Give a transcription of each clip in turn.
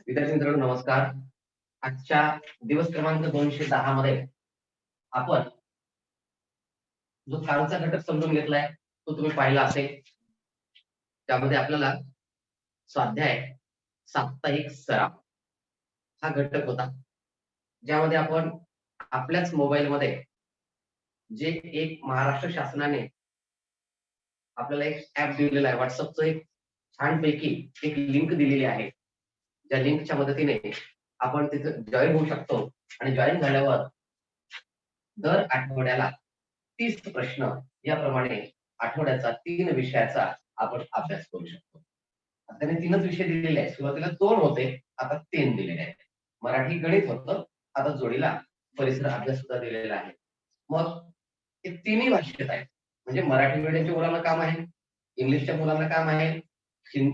विद्यार्थी मित्रांनो नमस्कार. आजच्या दिवस क्रमांक 210 मध्ये आपण जो कालचा घटक समजून घेतलाय तो तुम्ही पाहिला असेल. त्यामध्ये आपल्याला स्वाध्याय साप्ताहिक सराव हा घटक होता, ज्यामध्ये आपण आपल्याच मोबाईलमध्ये जे एक महाराष्ट्र शासनाने आपल्याला एक ऍप दिलेला आहे, व्हॉट्सअपचं एक छानपैकी एक लिंक दिलेली आहे. ज्या लिंकच्या मदतीने आपण तिथे जॉईन होऊ शकतो आणि जॉईन झाल्यावर दर आठवड्याला 30 प्रश्न याप्रमाणे आठवड्याचा 3 विषयाचा आपण अभ्यास करू शकतो. त्याने 3च विषय दिलेले आहेत. सुरुवातीला 2 होते, आता 3 दिलेले आहेत. मराठी गणित होतं, आता जोडीला परिसर अभ्यास सुद्धा दिलेला आहे. मग हे तिन्ही भाषेत आहेत. म्हणजे मराठी मीडियमच्या मुलांना काम आहे, इंग्लिशच्या मुलांना काम आहे,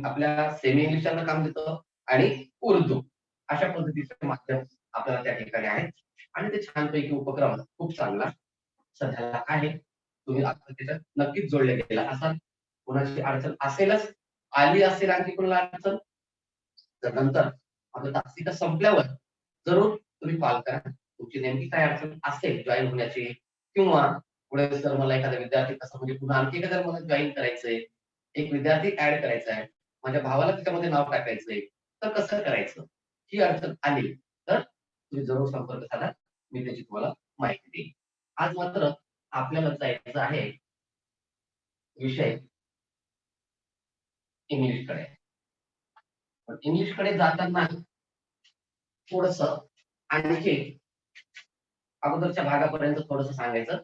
आपल्या सेमी इंग्लिशांना काम देतं आणि उर्दू अशा पद्धतीचे माध्यम आपल्याला त्या ठिकाणी आहेत. आणि ते छानपैकी उपक्रम खूप चांगला सध्याला आहे. तुम्ही आता त्याच्यात नक्कीच जोडले गेला असाल. कोणाची अडचण असेलच, आली असेल आणखी कोणाला अडचण, तर नंतर आपलं तासिका संपल्यावर जरूर तुम्ही कॉल करा. तुमची नेमकी काय अडचण असेल जॉईन होण्याची, किंवा पुढे जर मला एखादा विद्यार्थी कसं म्हणजे पुन्हा आणखी एखादा मला जॉईन करायचंय, एक विद्यार्थी ऍड करायचा आहे, माझ्या भावाला त्याच्यामध्ये नाव टाकायचंय, तर कसं करायचं, ही अडचण आली तर तुम्ही जरूर संपर्क साधा. मी त्याची तुम्हाला माहिती देईन. आज मात्र आपल्याला जायचं आहे विषय इंग्लिशकडे. पण इंग्लिशकडे जाताना थोडस आणखी अगोदरच्या भागापर्यंत थोडस सांगायचं,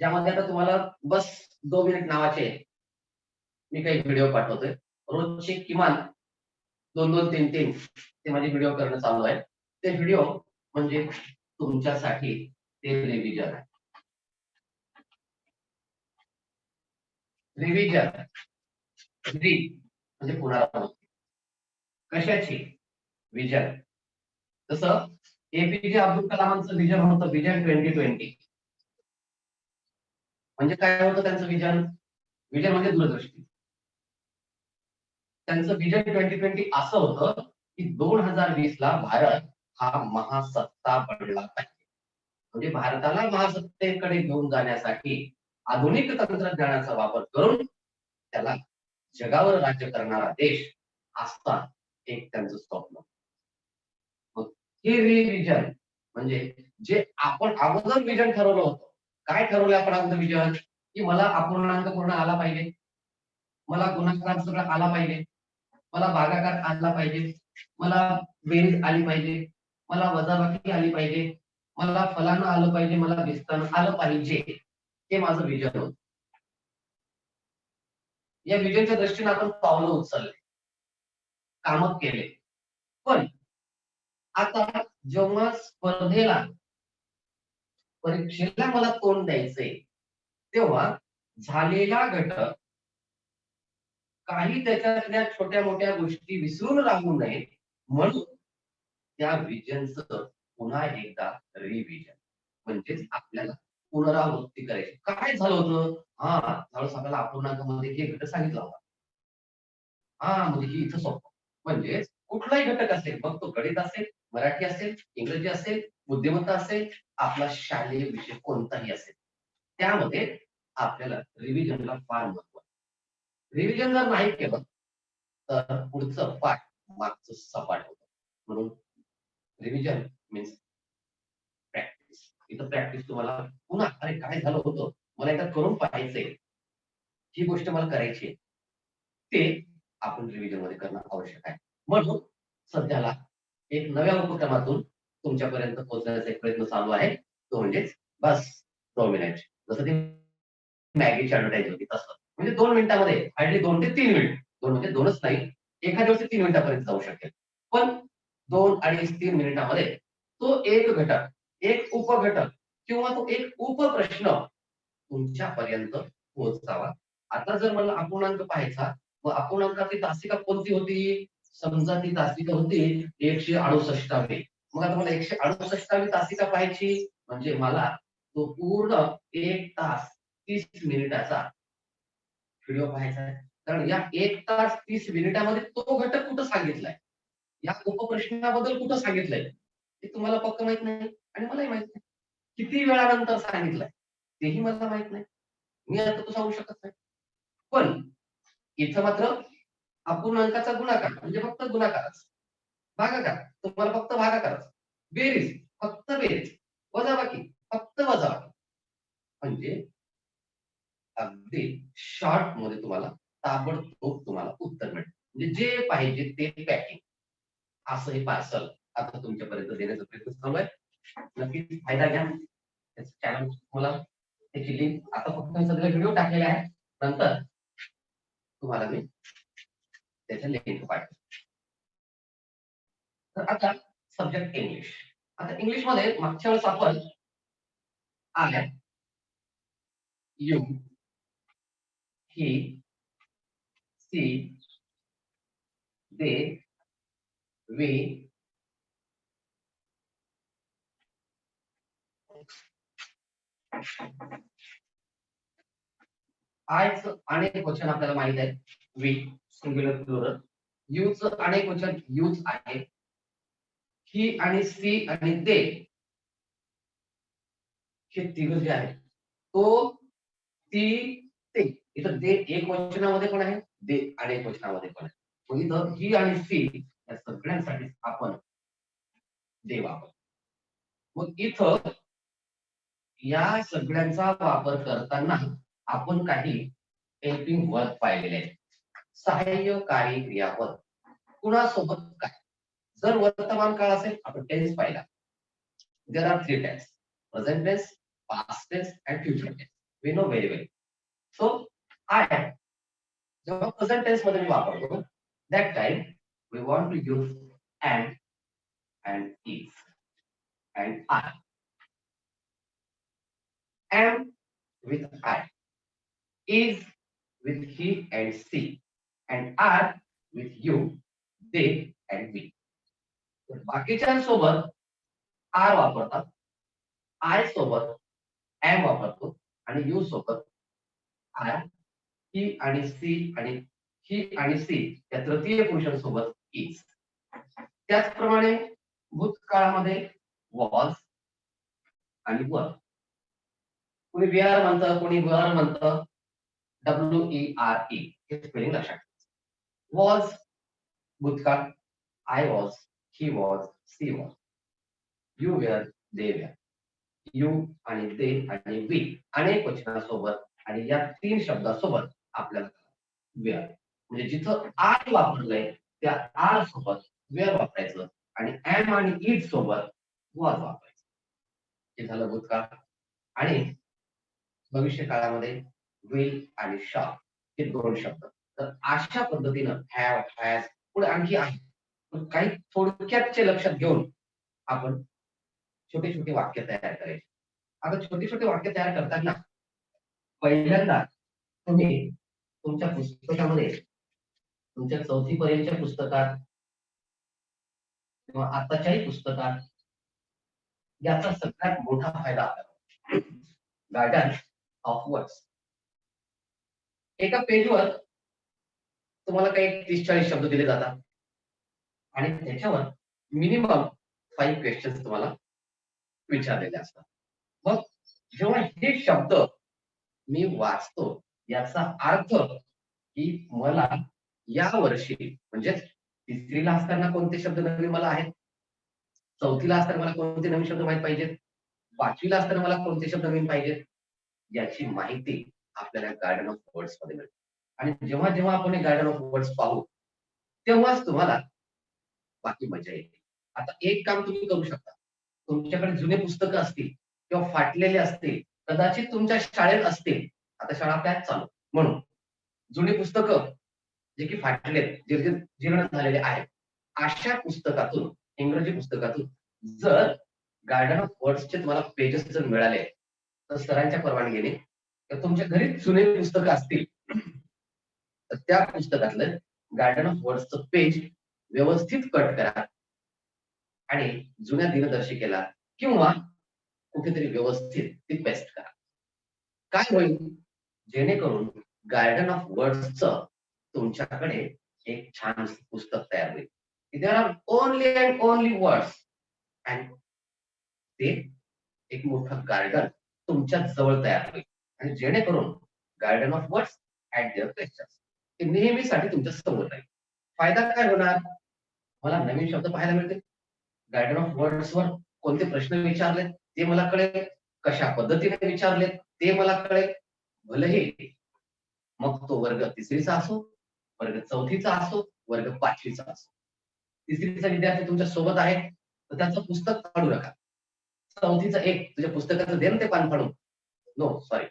ज्यामध्ये आता तुम्हाला बस 2 मिनिट नावाचे मी काही व्हिडिओ पाठवतोय. रोजचे किमान 2-2, 3-3 ते माझे व्हिडिओ करणं चालू आहे. ते व्हिडिओ म्हणजे तुमच्यासाठी ते रिव्हिजन आहे. रिव्हिजन म्हणजे पुनरावृत्ती कशाची? विजन. तसं एपीजे अब्दुल कलामांचं विजन होतं विजन 2020. म्हणजे काय होतं त्यांचं विजन? विजन म्हणजे दूरदृष्टी. त्यांचं विजन 2020 असं होतं की 2020 ला भारत हा महासत्ता बनला पाहिजे. म्हणजे भारताला महासत्तेकडे घेऊन जाण्यासाठी आधुनिक तंत्रज्ञानाचा वापर करून त्याला जगावर राज्य करणारा देश असता एक त्यांचं स्वप्न. मग हे विजन म्हणजे जे आपण अगोदर विजन ठरवलं होतं. काय ठरवलं आपण अगोदर विजन? की मला अपूर्णांक पूर्ण आला पाहिजे, मला गुणाकार सगळं आला पाहिजे, मला भागाकार आला पाहिजे, मला बेरीज आली पाहिजे, मला वजाबाकी आली पाहिजे, मला फलानं आलं पाहिजे, मला दिसताना आलं पाहिजे. हे माझं विजन होतं. या विजनच्या दृष्टीने आपण पावलं उचलले, काम केले. पण आता जेव्हा स्पर्धेला परीक्षेला मला तोंड द्यायचंय, तेव्हा झालेला घटक काही त्याच्यातल्या छोट्या मोठ्या गोष्टी विसरून राहू नये म्हणून त्या विजनचं पुन्हा एकदा रिव्हिजन म्हणजेच आपल्याला पुनरावृत्ती करायची. काय झालं होतं? त्यावेळेस आपल्याला अपूर्णांकामध्ये हे घटक सांगितला होता. म्हणजे ही इथं सोपं. म्हणजे कुठलाही घटक असेल, मग तो गणित असेल, मराठी असेल, इंग्रजी असेल, बुद्धिमत्ता असेल, आपला शालेय विषय कोणताही असेल, त्यामध्ये आपल्याला रिव्हिजनला फार महत्व आहे. रिव्हिजन जर नाही केलं तर पुढचं पाठ मागचं सपाट होतं. म्हणून रिव्हिजन मीन्स प्रॅक्टिस. इथं प्रॅक्टिस तुम्हाला पुन्हा अरे काय झालं होतं, मला एकदा करून पाहायचंय, ही गोष्ट मला करायची आहे, ते आपण रिव्हिजन मध्ये करणं आवश्यक आहे. म्हणून सध्याला एक नव्या उपक्रमातून तुमच्यापर्यंत पोहोचण्याचा एक प्रयत्न चालू आहे. तो म्हणजेच बस 2 मिनिट. जसं ती मॅगीची ऍडव्हर्टाईज होती तसं. म्हणजे 2 मिनिटामध्ये हार्डली 2 ते 3 मिनिट. 2 म्हणजे 2च नाही, एखाद्या वेळेस 3 मिनिटापर्यंत जाऊ शकेल. पण 2 आणि 3 मिनिटामध्ये तो एक घटक, एक उपघटक किंवा तो एक उपप्रश्न तुमच्यापर्यंत पोहोचावा. आता जर मला अपूर्णांक पाहायचा, मग अपूर्णांकाची तासिका कोणती होती? समजा ती तासिका होती 168वी. मग आता मला 168वी तासिका पाहायची म्हणजे मला तो पूर्ण 1 तास 30 मिनिटाचा व्हिडिओ पाहायचा आहे. कारण या 1 तास 30 मिनिटामध्ये तो घटक कुठं सांगितलाय? या उपप्रश्नाबद्दल कुठं सांगितलंय ते तुम्हाला पक्क माहित नाही आणि मलाही माहित नाही. किती वेळानंतर सांगितलंय तेही मला माहित नाही. मी आता तो सांगू शकत नाही. पण इथं मात्र अपूर्णांकाचा गुणाकार म्हणजे फक्त गुणाकारच. भागाकार तुम्हाला फक्त भागाकारच. बेरीज फक्त बेरीज. वजाबाकी फक्त वजाबाकी. म्हणजे अगदी शॉर्ट मध्ये तुम्हाला ताबडतोब तुम्हाला उत्तर मिळेल. म्हणजे जे पाहिजे ते पॅकिंग असं हे पार्सल आता तुमच्यापर्यंत देण्याचा प्रयत्न चालू आहे. नक्कीच फायदा घ्या. चॅनल तुम्हाला त्याची लिंक आता फक्त मी सगळे व्हिडिओ टाकलेले आहे. नंतर तुम्हाला मी त्याच्या लिंक पाठवेन. तर आता सब्जेक्ट इंग्लिश. आता इंग्लिश मध्ये मागच्या वेळेस आपण I, you, he, she, they, we, आयच अनेक वचन आपल्याला माहित आहे. We singular plural. यूच अनेक वचन यूज आहे. ही आणि सी आणि दे हे तिघ जे आहेत तो ती ते इथं दे एक वचनामध्ये पण आहे, दे अनेक वचनामध्ये पण आहे. मग इथं ही आणि सी या सगळ्यांसाठी आपण दे वापरतो. मग इथं या सगळ्यांचा वापर करताना आपण काही हेल्पिंग वर्ब पाहिलेले आहेत. सहाय्यकारी क्रियापद कुणासोबत काय. जर वर्तमान काळ असेल आपण टेन्स पाहिला. There are 3 types: present tense, past tense and future tense. We know very well. So I जेव्हा प्रेझेंट टेन्स मध्ये मी वापरतो that time we want to use and is and are. Am with I, is with he and she, and are with you, they and we. बाकीच्यांसोबत are वापरतात, I सोबत am वापरतो आणि you सोबत R, ही आणि सी आणि ही आणि C या तृतीय पुरुषांसोबत इज. त्याचप्रमाणे भूतकाळामध्ये वॉज आणि वर. कोणी वेअर म्हणतं, कोणी वर म्हणतं. WERE हे स्पेलिंग लक्षात ठेवायचं. वॉज भूतकाळ, I was, he was, she was. You were, they were. You आणि दे आणि वी अनेक वचनासोबत आणि या 3 शब्दासोबत आपल्याला वेअर म्हणजे जिथं आर वापरलंय त्या आर सोबत वेअर वापरायचं आणि एम आणि इज सोबत वॉज वापरायचं. हे झालं भूतकाळ. आणि भविष्य काळामध्ये विल आणि शॉल हे 2 शब्द. तर अशा पद्धतीनं हॅव, हॅज पुढे आणखी आहे. पण काही थोडक्यातचे लक्षात घेऊन आपण छोटे छोटे वाक्य तयार करायचे. आता छोटे छोटे वाक्य तयार करताना पहिल्यांदा तुम्ही तुमच्या पुस्तकामध्ये तुमच्या 4थी पर्यंतच्या पुस्तकात किंवा आताच्याही पुस्तकात याचा सगळ्यात मोठा फायदा आपल्याला गार्डन ऑफ वर्ड्स. एका पेजवर तुम्हाला काही 30-40 शब्द दिले जातात आणि त्याच्यावर मिनिमम 5 क्वेश्चन्स तुम्हाला विचारलेले असतात. मग जेव्हा हे शब्द मी वाचतो याचा अर्थ की मला या वर्षी म्हणजे 3रीला असताना कोणते शब्द नवीन मला आहेत, 4थीला असताना मला कोणते नवीन शब्द माहित पाहिजेत, 5वीला असताना मला कोणते शब्द नवीन पाहिजेत याची माहिती आपल्याला गार्डन ऑफ वर्ड्स मध्ये मिळते. आणि जेव्हा जेव्हा आपण हे गार्डन ऑफ वर्ड्स पाहू तेव्हाच तुम्हाला बाकी मजा येते. आता एक काम तुम्ही करू शकता. तुमच्याकडे जुने पुस्तकं असतील किंवा फाटलेले असतील, कदाचित तुमच्या शाळेत असतील. आता शाळा त्याच चालू म्हणून जुनी पुस्तकं जे की फाटलेत, जीर्ण झालेले आहेत, अशा पुस्तकातून इंग्रजी पुस्तकातून जर गार्डन ऑफ वर्ड्सचे तुम्हाला पेजेस जर मिळाले तर सरांच्या परवानगीने तर तुमच्या घरी जुने पुस्तकं असतील तर त्या पुस्तकातलं गार्डन ऑफ वर्ड्सचं पेज व्यवस्थित कट करा आणि जुन्या दिनदर्शिकेला किंवा कुठेतरी व्यवस्थित ती पेस्ट करा. काय होईल जेणेकरून गार्डन ऑफ वर्ड्सचं तुमच्याकडे एक छान पुस्तक तयार होईल. There are only and only words and ते एक मोठं गार्डन तुमच्या जवळ तयार होईल आणि जेणेकरून garden of words at their questions ते नेहमीसाठी तुमच्या समोर राहील. फायदा काय होणार? मला नवीन शब्द पाहायला मिळतील. गार्डन ऑफ वर्ड्स वर कोणते प्रश्न विचारले ते मला कळेल, कशा पद्धतीने विचारले ते मला कळेल. भलेही मग तो वर्ग तिसरीचा असो, वर्ग चौथीचा असो, वर्ग पाचवीचा असो. तिसरीचा विद्यार्थी तुमच्या सोबत आहे तर त्याचं पुस्तक काढू नका. चौथीचं एक तुझ्या पुस्तकाचं दे ना ते पान फाडून. नो सॉरी,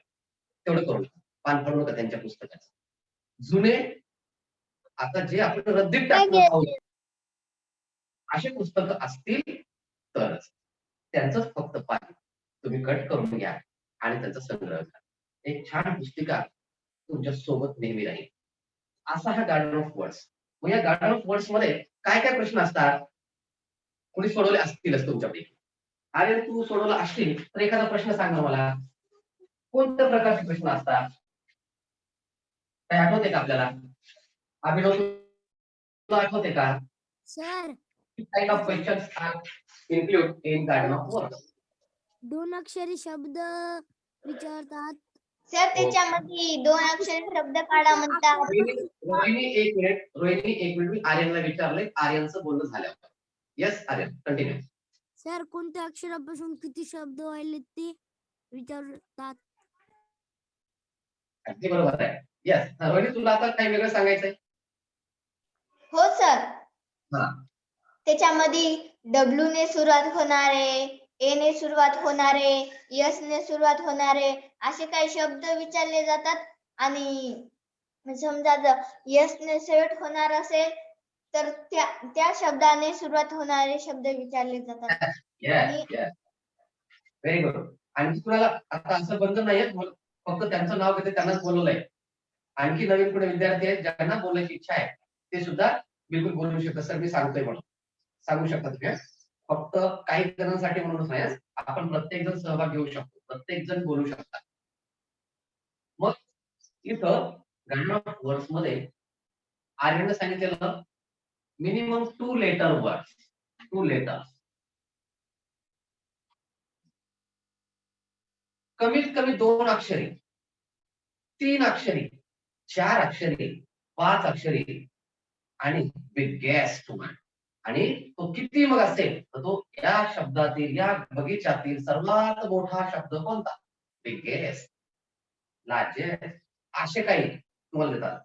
तेवढं करू नका. पान फाडू नका त्यांच्या पुस्तकाचं. जुने आता जे आपण रद्दीत टाकतो आहोत असे पुस्तकं असतील तरच त्यांचंच फक्त पान तुम्ही कट करून घ्या आणि त्यांचा संग्रह करा. एक छान पुस्तिका तुमच्या सोबत नेहमी राहील. असा हा गार्डन ऑफ वर्ड्स. मग या गार्डन ऑफ वर्ड्स मध्ये काय काय प्रश्न असतात? कोणी सोडवले असतीलच तुमच्यापैकी. अरे तू सोडवला असतील तर एखादा प्रश्न सांग ना मला. कोणत्या प्रकारचे प्रश्न असतात? काय आठवते का आपल्याला? अभिनव तुला आठवते का? Sir kind of questions are include in garden of words. दोन अक्षरी शब्द विचारतात. सर त्याच्यामध्ये दोन अक्षरी शब्द काढा म्हणतात. रोहिणी एक मिनिट मी आर्यनला विचारलंय. आर्यनचं बोलणं झाल्यावर. Yes Aryan continue. सर कोणत्या अक्षरापासून किती शब्द व्हायले ते विचारतात. अगदी बरोबर आहे. येस रोहिणी तुला आता काही वेगळं सांगायचंय? हो सर. हा. त्याच्यामध्ये डब्ल्यू ने सुरुवात होणारे, ए ने सुरुवात होणारे, एस ने सुरुवात होणारे असे काही शब्द विचारले जातात. आणि समजा जर एस ने शेवट होणार असेल तर त्या शब्दाने सुरुवात होणारे शब्द विचारले जातात. Very good. आणखी कुणाला आता असं बंधन नाहीये, फक्त त्यांचं नाव घेते त्यांनाच बोलवलंय. आणखी नवीन कुठे विद्यार्थी आहेत ज्यांना बोलायची इच्छा आहे ते सुद्धा बिलकुल बोलू शकतात. सर मी सांगतोय म्हणून सांगू शकता तुम्ही. फक्त काही जणांसाठी म्हणूनच नाही, आपण प्रत्येक जण सहभाग घेऊ शकतो, प्रत्येक जण बोलू शकतात. मग इथं गार्डन ऑफ वर्ड्स मध्ये आर्यनने सांगितलेलं मिनिमम 2 लेटर वर्ड्स. 2 लेटर्स. कमीत कमी 2 अक्षरी, 3 अक्षरी, 4 अक्षरी, 5 अक्षरी आणि बिगेस्ट वन. आणि तो किती मग असेल तर तो या शब्दातील या बगीच्यातील सर्वात मोठा शब्द कोणता? बिगेस्ट, लार्जेस्ट असे काही तुम्हाला देतात.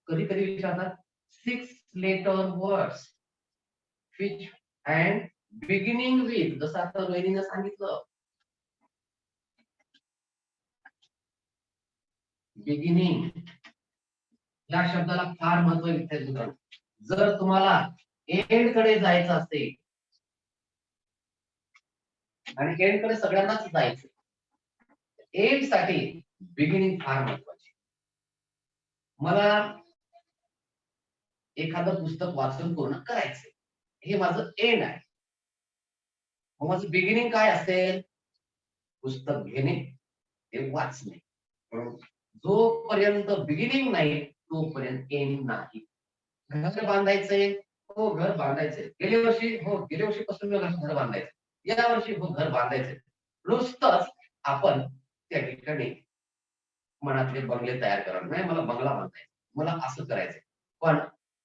कधी कधी विचारतात 6 letter words which and beginning with. जसं आता रोहिणीने सांगितलं बिगिनिंग या शब्दाला फार महत्व आहे. जर तुम्हाला एंड कडे जायचं असेल आणि एंड कडे सगळ्यांनाच जायचं, एंड साठी बिगिनिंग फार महत्वाची. मला एखादं पुस्तक वाचून पूर्ण करायचंय, हे माझं एंड आहे. मग माझं बिगिनिंग काय असेल? पुस्तक घेणे, ते वाचणे. जोपर्यंत बिगिनिंग नाही तोपर्यंत एंड नाही. घर बांधायचंय, हो घर बांधायचंय. गेल्या वर्षीपासून घर बांधायचं. या वर्षी हो घर बांधायचंय. नुसतंच आपण त्या ठिकाणी मनातले बंगले तयार करणार नाही. मला बंगला बांधायचा, मला असं करायचंय, पण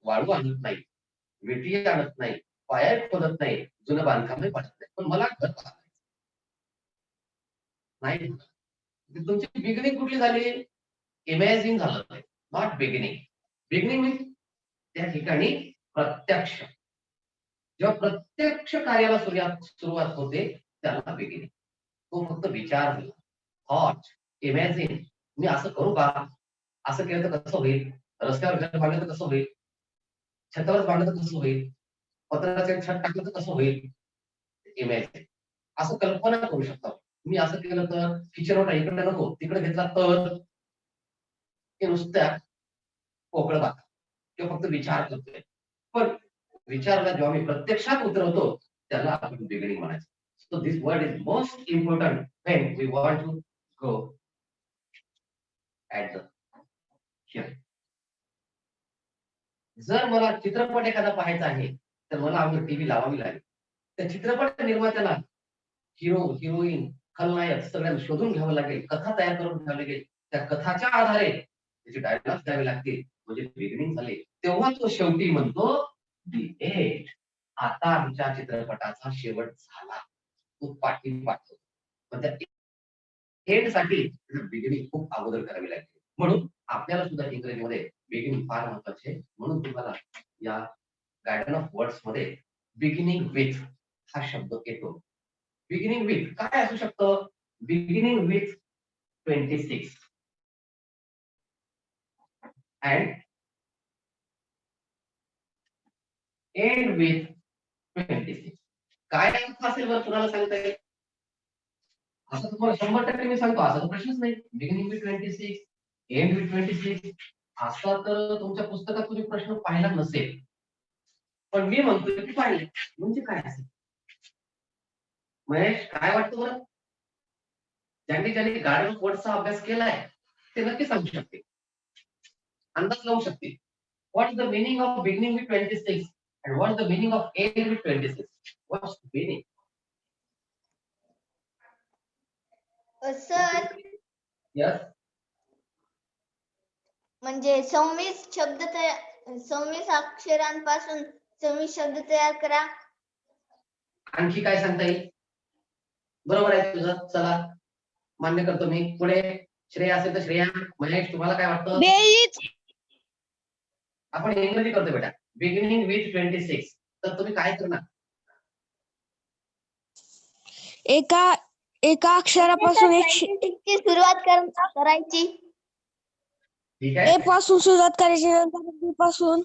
वाळू आणत नाही, विटी आणत नाही, पाया खोदत नाही, जुनं बांधकामही पडत नाही, पण मला घर बांधायचं नाही. तुमची बिगिनिंग कुठली झाली? इमॅजिन झालं नाही, नॉट बिगिनिंग. बिगिनिंग मीन्स त्या ठिकाणी प्रत्यक्ष. जेव्हा प्रत्यक्ष कार्याला सुरुवात होते त्याला बिगिनिंग. तो फक्त विचार झाला, थॉट, इमॅजिन. मी असं करू का? असं केलं तर कसं होईल? रस्त्यावर घर बांधलं तर कसं होईल? छतावर बांधलं तर कसं होईल? पत्राचे छत टाकलं तर कसं होईल? इमॅजिन. असं कल्पना करू शकता. मी असं केलं तर किचन वाटा इकडे नको तिकडे घेतला तर, हे नुसत्या पोकळ बात किंवा फक्त विचार करतोय. पण विचाराला जेव्हा मी प्रत्यक्षात उतरवतो त्याला आपण बिगिनिंग म्हणायचं. So this word is most important when we want to go at the here. जर मला चित्रपट एखादा पाहायचा आहे तर मला अगोदर टीव्ही लावावी लागेल. त्या चित्रपट निर्मात्याला हिरो, हिरोईन, खलनायक सगळ्यांना शोधून घ्यावं लागेल, कथा तयार करून घ्यावी लागेल. त्या कथाच्या आधारे त्याचे डायलॉग्स द्यावे लागतील, म्हणजे बिगिनिंग झाले. तेव्हा तो शेवटी म्हणतो दी एंड. आता आमच्या चित्रपटाचा शेवट झाला. तो पाठी पाठवतो. पण त्या एंड साठी बिगिनिंग खूप अगोदर करावी लागते. म्हणून आपल्याला सुद्धा इंग्रजीमध्ये बिगिनिंग फार महत्वाचे आहे. म्हणून तुम्हाला या गार्डन ऑफ वर्ड्स मध्ये बिगिनिंग विथ हा शब्द येतो. बिगिनिंग विथ काय असू शकतं? Beginning with 26 and end with 26. काय अर्थ असेल बरं कुणाला सांगता येईल? असं तुम्हाला 100% मी सांगतो, असा तर प्रश्नच नाही. बिगिनिंग विथ 26 एंड विथ 26 असा तर तुमच्या पुस्तकात तुम्ही प्रश्न पाहिला नसेल. पण मी म्हणतोय की पाहिले. म्हणजे काय असेल? महेश काय वाटतं बरं? ज्यांनी ज्यांनी गार्डन ऑफ वर्ड्सचा अभ्यास केलाय ते नक्की सांगू शकते, अंदाज लावू शकते. What is the meaning of beginning with 26 and what is the meaning of end with 26? What's the meaning? Sir yes. म्हणजे 26 अक्षरांपासून 26 शब्द तयार करा. आणखी काय सांगता येईल? बरोबर आहे तुझं. चला मान्य करतो मी. पुढे श्रेया असेल तर श्रेया. महेश तुम्हाला काय वाटतं? बेरीज. आपण इंग्रजी करतो बेटा. बिगिनिंग विथ 26 तर तुम्ही काय करणार? एका अक्षरापासून ची सुरुवात करायची. ठीक आहे. पासून सुरुवात करायची, नंतर बी पासून.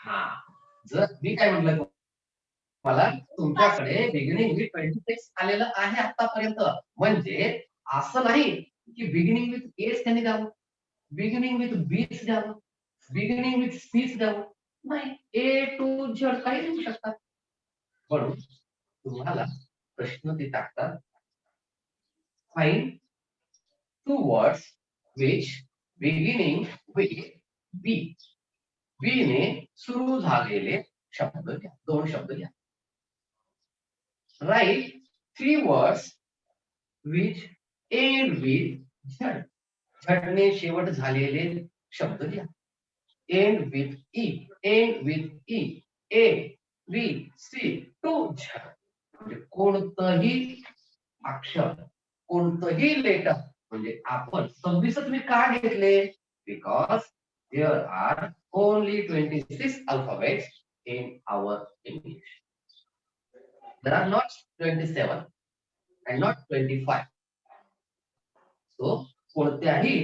हा, जर मी काय म्हटलं मला, तुमच्याकडे बिगिनिंग विथ 26 आलेलं आहे आतापर्यंत. म्हणजे असं नाही की बिगिनिंग विथ एच त्यांनी द्यावं, बिगिनिंग विथ बीच द्यावं, बिगिनिंग विथ सीच द्यावं. नाही, ए टू झेड काही देऊ शकतात. म्हणून तुम्हाला प्रश्न ते टाकतात, find two words which beginning with B. B ने सुरू झालेले शब्द घ्या, 2 शब्द घ्या. Write 3 words which end with Z. झडने शेवट झालेले शब्द घ्या. End with E, end with E, A B C to Z. म्हणजे कोणतंही अक्षर, कोणतंही लेटर. म्हणजे आपण 26 तुम्ही का घेतले? Because there are only 26 alphabets in our English. There are not 27 and not 25. So कोणत्याही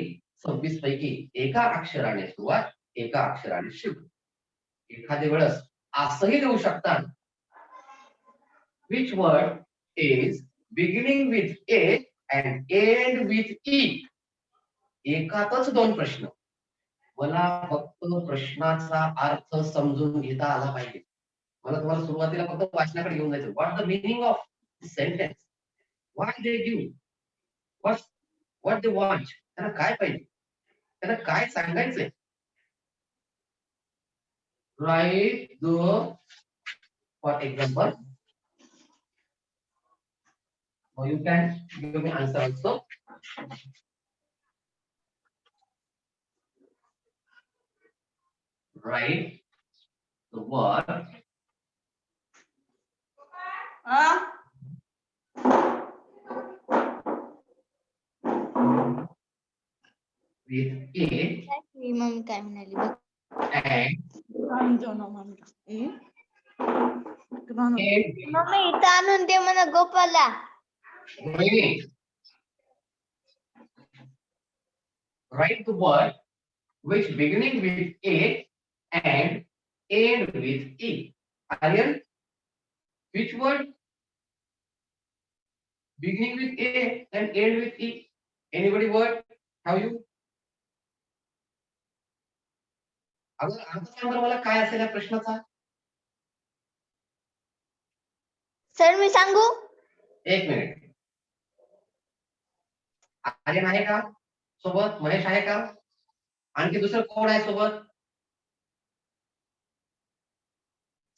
26 पैकी एका अक्षराने सुरुवात, एका अक्षराने शेवट. एखाद्या वेळेस असंही देऊ शकतात, which word is beginning with A and end with E. एकातच 2 प्रश्न. मला फक्त प्रश्नाचा अर्थ समजून घेता आला पाहिजे. मला तुम्हाला सुरुवातीला फक्त वाचनाकडे घेऊन जायचं. What the meaning of sentence, why they give, what they want. त्यांना काय पाहिजे, त्यांना काय सांगायचंय. Write the, for example, you can give me answer also. Write the word with A mummy काय म्हणाली बघ. and मम्मी इथं आणून दे म्हणा Gopala. write the word which beginning with A and end with E. Aryan, which word beginning with A and end with E? Anybody word? How you? अगोदर अर्थ सांगा बरं मला, काय असेल या प्रश्नाचा? सर मी सांगू? 1 मिनिट. आर्यन आहे का सोबत? महेश आहे का? आणखी दुसरं कोण आहे सोबत?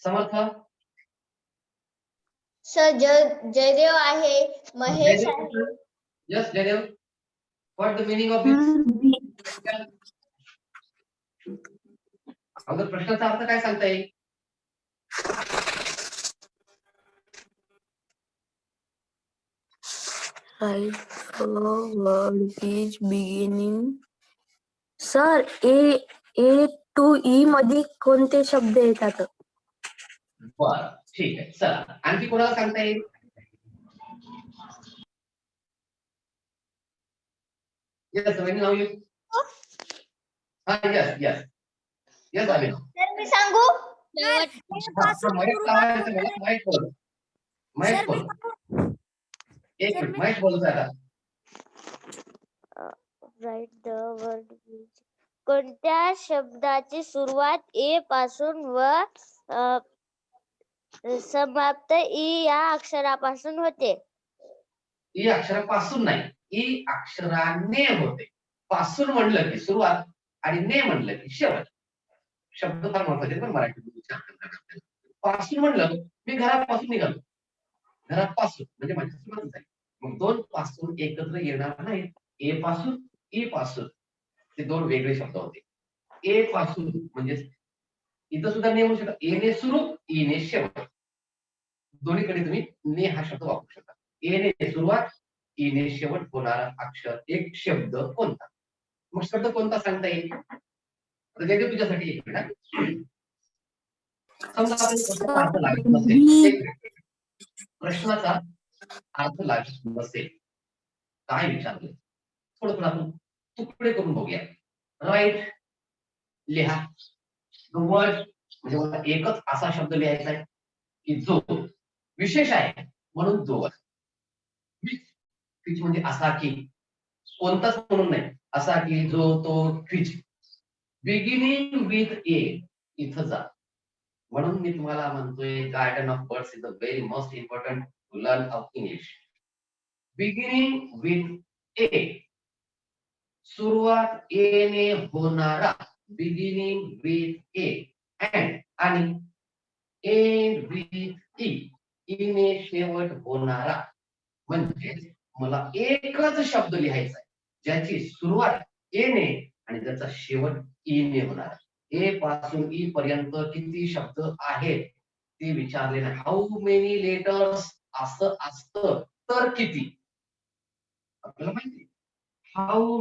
समर्थ सर जयदेव आहे, महेश आहे. Yes Jaydev, what the meaning of this? अगोदर प्रश्नाचा अर्थ काय सांगता येईल? Write a word which beginning. Sir A to E मध्ये कोणते शब्द येतात? बर ठीक आहे, चला आणखी कोणाला सांगता येईल? यस when now you हा यस यस यस अभिनव तर मी सांगू? महेश बोल महेश बोल एक मिनिट महेश बोलतोय आता. राईट द वर्ड कोणत्या शब्दाची सुरुवात ए पासून व समाप्त ई या अक्षरापासून होते? ई अक्षरापासून नाही, ई अक्षराने होते. पासून म्हणलं की सुरुवात आणि ने म्हणलं की शेवट. शब्द फार महत्वाचे पण मराठी पासून म्हणलं मी घरापासून निघालो, घरापासून म्हणजे माझी सुरुवात झाली. मग दोन पासून एकत्र येणार नाहीत. ए पासून ई पासून ते दोन वेगळे शब्द होते. ए पासून म्हणजे इथं सुद्धा ने म्हणू शकता, ए ने सुरू ई ने शेवट. दोन्हीकडे तुम्ही ने हा शब्द वापरू शकता. ए ने सुरुवात ई ने शेवट होणारा अक्षर एक शब्द कोणता? मग शब्द कोणता सांगता येईल? जयदेव तुझ्यासाठी एक मिनिट. समजा आपण अर्थ लागत नसेल, प्रश्नाचा अर्थ लागत नसेल, काय विचारलं थोडं थोडं आपण तुकडे करून बघूया. राईट लिहा द वर्ड, म्हणजे मला एकच असा शब्द लिहायचा आहे की जो विशेष आहे म्हणून जो क्विच म्हणजे असा की, कोणताच म्हणून नाही, असा की जो तो क्विच. बिगिनिंग विथ ए इथं जा. म्हणून मी तुम्हाला म्हणतोय garden of birds is the very most important to learn of English. Beginning with A, सुरुवात ए ने होणारा. बिगिनिंग विथ ए अँड आणि एंड विथ ई, ई ने शेवट होणारा. म्हणजे मला एकच शब्द लिहायचा आहे ज्याची सुरुवात ए ने आणि त्याचा शेवट ई ने होणार. ए पासून ई पर्यंत किती शब्द आहेत ते विचारले नाही. हाऊ मेनी लेटर्स असं असतं तर किती आपल्याला माहिती. How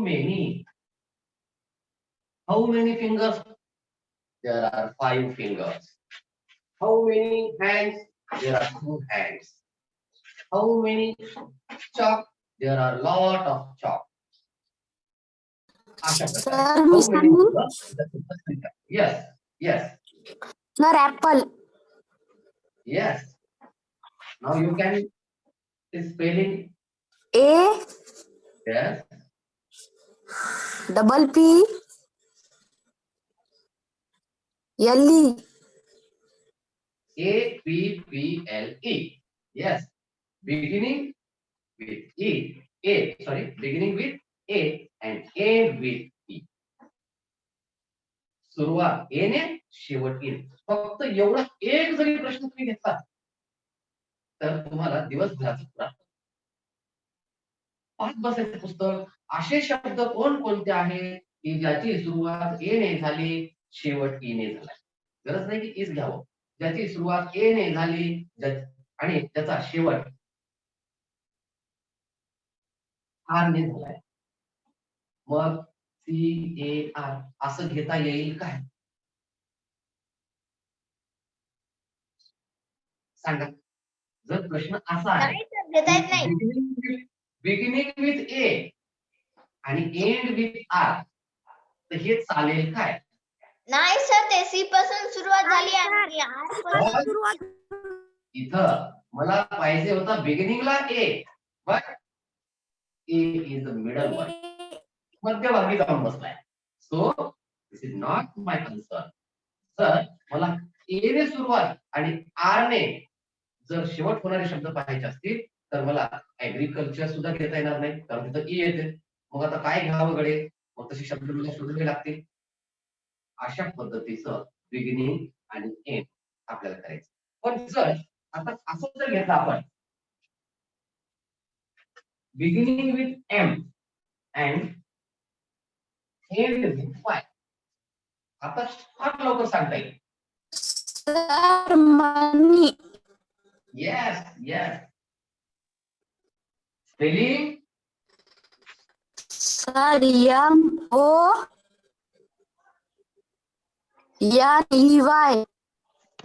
many fingers? There are 5 fingers. How many hands? There are 2 hands. How many chalk? There are lot of chalk. Sir मी सांगू? Yes, yes, sir apple. yes. Now you can spelling. A Yes, double P L E. APPLE. Yes, beginning with E. Beginning with A and end with E. सुरुवात A ने शेवट ए. फक्त एवढा एक जरी प्रश्न तुम्ही घेतला तर तुम्हाला दिवसभराचं पुरा पाच बसायचं पुस्तक. असे शब्द कोणते आहेत की ज्याची सुरुवात ए ने झाली शेवट ई ने झाला. गरज नाही की इज घ्यावं. ज्याची सुरुवात ए ने झाली आणि त्याचा शेवट आर ने झालाय. मग CAR असं घेता येईल काय? सांगा. जर प्रश्न असा आहे नाही सर, घेता येत नाही. बिगिनिंग विथ ए आणि एंड विथ आर, तर हे चालेल काय? नाही सर, ते सी पासून सुरुवात झाली आणि आर पासून सुरुवात इथं मला पाहिजे होता बिगिनिंगला A, but A is the middle one, मध्यभागी जाऊन बसलाय. So this is not my concern. Sir मला ए ने सुरुवात आणि आर ने जर शेवट होणारे शब्द पाहायचे असतील तर मला ऍग्रीकल्चर सुद्धा घेता येणार नाही, कारण तिथं ई येते. मग आता काय घ्यावं गडे? मग तसे शब्द मला शोधावे लागतील. अशा पद्धतीचं बिगिनिंग आणि एंड आपल्याला करायचं. पण जर आता असं जर घेतलं आपण beginning with M and end with Y, आता फार लवकर सांगता येईल. Sir money. Yes yes. Spelling sir MONEY.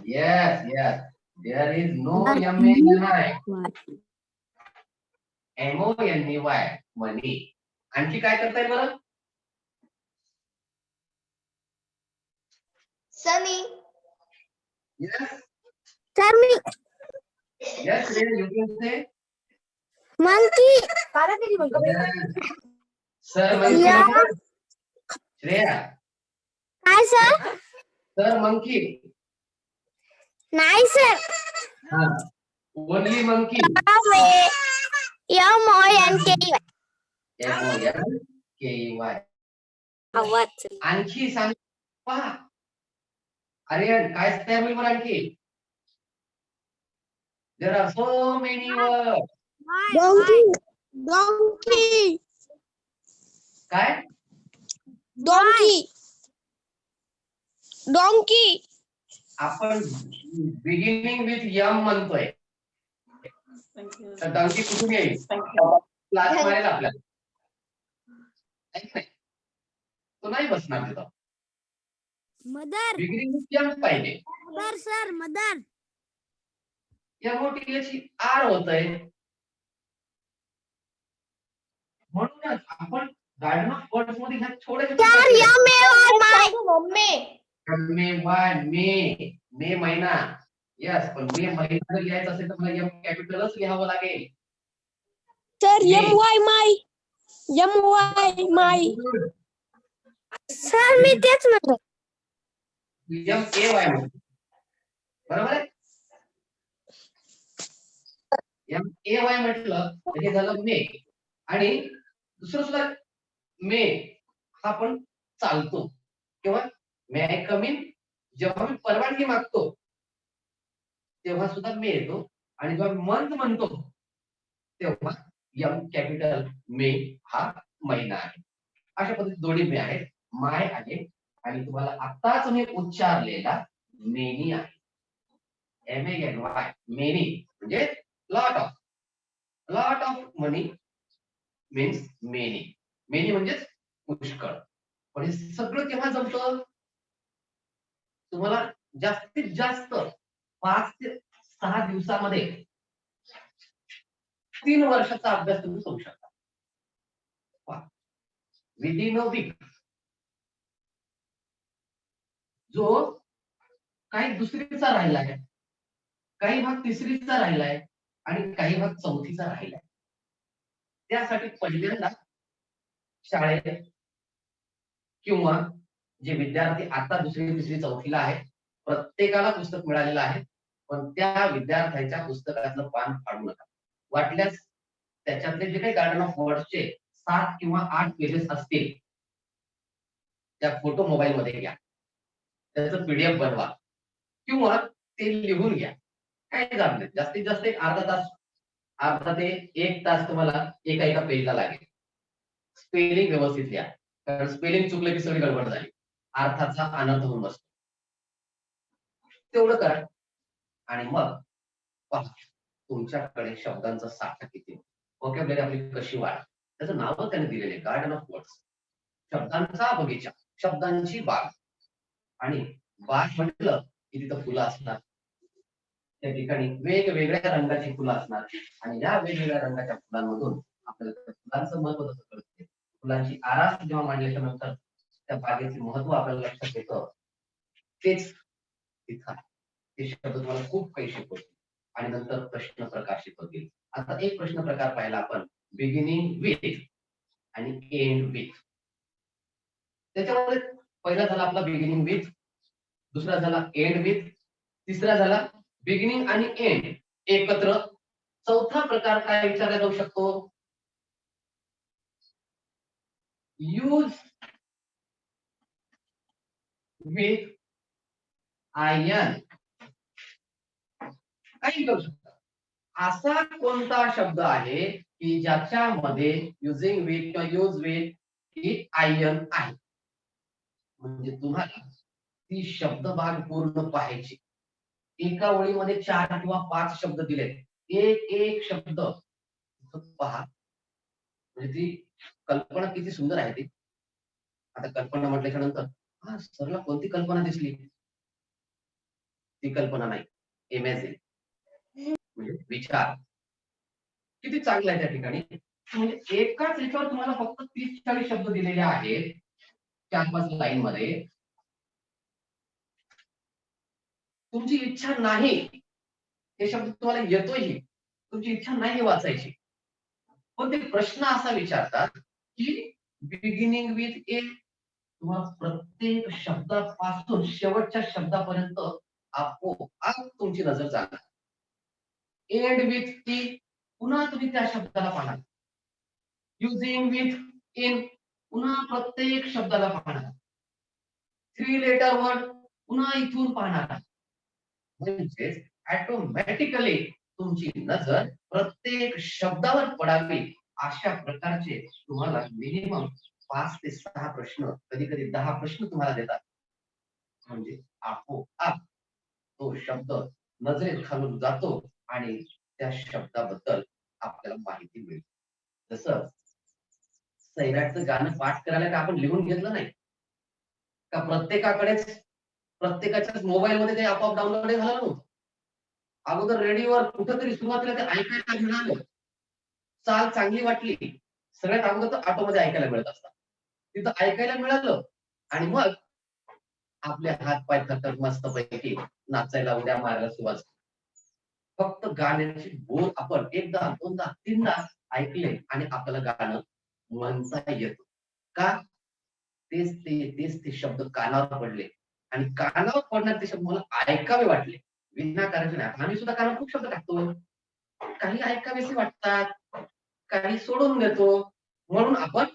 yes yes. There is no MANI. MONEY money. आणखी काय करता येईल बरं? सनी. Yes सर मी yes Shreya, you can say. Monkey. Yes. Sir monkey या. म्हणा. श्रेया काय सर? Sir monkey. नाही सर. हा ओनली मंकी. MONKEY. MONKEY. आणखी सांग पहा. अरे काय तयार होईल बरं आणखी? There are so many words. Donkey. काय? Donkey. आपण बिगिनिंग विथ यम म्हणतोय, तर डंकी कुठून येईल? क्लास मारेल आपल्याला. तो नाही बसणार तिथं. मदर. बिगिनिंग विथ यम पाहिजे. Sir mother. MOTH आर होतंय. म्हणूनच आपण गार्डन ऑफ वर्ड्स मध्ये ह्या मे महिना. यस, पण मे महिना जर लिहायचा असेल तर मला एम कॅपिटलच लिहावं लागेल. Sir may. MY. सर मी तेच म्हणतो. MAY म्हणतो. बरोबर आहे. MAY म्हटलं तर हे झालं मे. आणि दुसरं सुद्धा मे हा पण चालतो. किंवा मे आय कम इन, जेव्हा मी परवानगी मागतो तेव्हा सुद्धा मे येतो. आणि जेव्हा मंथ म्हणतो तेव्हा एम कॅपिटल मे हा महिना आहे. अशा पद्धतीने दोन्ही मे आहेत, माय आहे आणि तुम्हाला आताच मी उच्चारलेला मेनी आहे. MANY मेनी म्हणजे lot of money means many. Many म्हणजेच पुष्कळ. पण हे सगळं केव्हा जमतं? तुम्हाला जास्तीत जास्त 5 ते 6 दिवसामध्ये 3 वर्षाचा अभ्यास तुम्ही करू शकता. Within a week. जो काही दुसरीचा राहिला आहे, काही भाग तिसरीचा राहिला आहे आणि काही भाग चौथीचा राहिला आहे. त्यासाठी पहिल्यांदा शाळेत किंवा जे विद्यार्थी आता दुसरी तिसरी चौथीला आहेत, प्रत्येकाला पुस्तक मिळालेलं आहे. पण त्या विद्यार्थ्यांच्या पुस्तकातलं पान फाडू नका. वाटल्यास त्याच्यातले जे काही गार्डन ऑफ वर्ड्सचे 7 किंवा 8 पेजेस असतील, त्या फोटो मोबाईल मध्ये घ्या, त्याचं PDF बनवा किंवा ते लिहून घ्या. काय जात नाही. जास्तीत जास्त एक अर्धा ते 1 तास तुम्हाला एका पेजला लागेल. स्पेलिंग व्यवस्थित लिहा, कारण स्पेलिंग चुकलं की सगळी गडबड झाली, अर्थाचा अनर्थ होऊन बसतो. तेवढं करा आणि मग पहा तुमच्याकडे शब्दांचा साठा किती. व्होकॅब्युलरी आपली कशी वाढ. त्याचं नावच त्याने दिलेले गार्डन ऑफ वर्ड्स. शब्दांचा बगीचा, शब्दांची बाग. आणि बाग म्हटलं की तिथं फुलं असणार, त्या ठिकाणी वेगवेगळ्या रंगाची फुलं असणार आणि या वेगवेगळ्या रंगाच्या फुलांमधून आपल्याला फुलांचं महत्व कसं कळते, फुलांची आरास जेव्हा मांडल्याच्या नंतर त्या बागेचे महत्व आपल्याला लक्षात येतं. तेच तिथं ते शब्द तुम्हाला खूप काही शिकवतील आणि नंतर प्रश्न प्रकार शिकवतील. आता एक प्रश्न प्रकार पाहिला आपण, बिगिनिंग विथ आणि एंड विथ. त्याच्यामध्ये पहिला झाला आपला बिगिनिंग विथ, दुसरा झाला एंड विथ, तिसरा झाला बिगिनिंग आणि एंड एकत्र. चौथा प्रकार काय विचारला जाऊ शकतो? यूज विथ आयन काही करू शकता. असा कोणता शब्द आहे की ज्याच्यामध्ये युजिंग विथ किंवा यूज विथ ही आयन आहे? म्हणजे तुम्हाला ती शब्दभाग पूर्ण पाहायची. एका ओळीमध्ये 4 किंवा 5 शब्द दिलेत. एक एक शब्द पहा. म्हणजे ती कल्पना किती सुंदर आहे ती. आता कल्पना म्हटल्याच्या नंतर हा सरला कोणती कल्पना दिसली? ती कल्पना नाही, इमॅजिन म्हणजे विचार. किती चांगला आहे त्या ठिकाणी. म्हणजे एकाच याच्यावर तुम्हाला फक्त 30-40 शब्द दिलेले आहेत 4-5 लाईन मध्ये. तुमची इच्छा नाही हे शब्द तुम्हाला येतोही, तुमची इच्छा नाही वाचायची, पण ते प्रश्न असा विचारतात की बिगिनिंग विथ ए. तुम्हाला प्रत्येक शब्दापासून शेवटच्या शब्दापर्यंत आपोआप तुमची नजर जाणार. एंड विथ टी, पुन्हा तुम्ही त्या शब्दाला पाहणार. युजिंग विथ इन, पुन्हा प्रत्येक शब्दाला पाहणार. 3 लेटर वर्ड, पुन्हा इथून पाहणार. म्हणजेच ऑटोमॅटिकली तुमची नजर प्रत्येक शब्दावर पडावी अशा प्रकारचे तुम्हाला मिनिमम 5 ते 6 प्रश्न, कधी कधी 10 प्रश्न तुम्हाला देतात. म्हणजे आपोआप तो शब्द नजरेत खालून जातो आणि त्या शब्दाबद्दल आपल्याला माहिती मिळते. जसं सैराटचं गाणं पाठ करायला का आपण लिहून घेतलं नाही का? प्रत्येकाच्याच मोबाईल मध्ये ते आपोआप डाउनलोड झालं नव्हतं. अगोदर रेडिओवर कुठेतरी सुरुवातीला ते ऐकायला मिळालं, चाल चांगली वाटली, सगळ्यात अगोदर तर ऑटोमध्ये ऐकायला मिळत असतात. तिथं ऐकायला मिळालं आणि मग आपले हात पाय थरथर मस्त पैकी नाचायला उड्या मारायला सुरुवात झाली. फक्त गाण्याचे बोल आपण एकदा, दोनदा, तीनदा ऐकले आणि आपल्याला गाणं म्हणता येतं. का? तेच ते शब्द कानावर पडले आणि कानावर पडणार ते शब्द मला ऐकावे वाटले. विनाकारण नाही. आम्ही सुद्धा कानावर खूप शब्द टाकतो. काही ऐकावेसे वाटतात, काही सोडून देतो. म्हणून आपण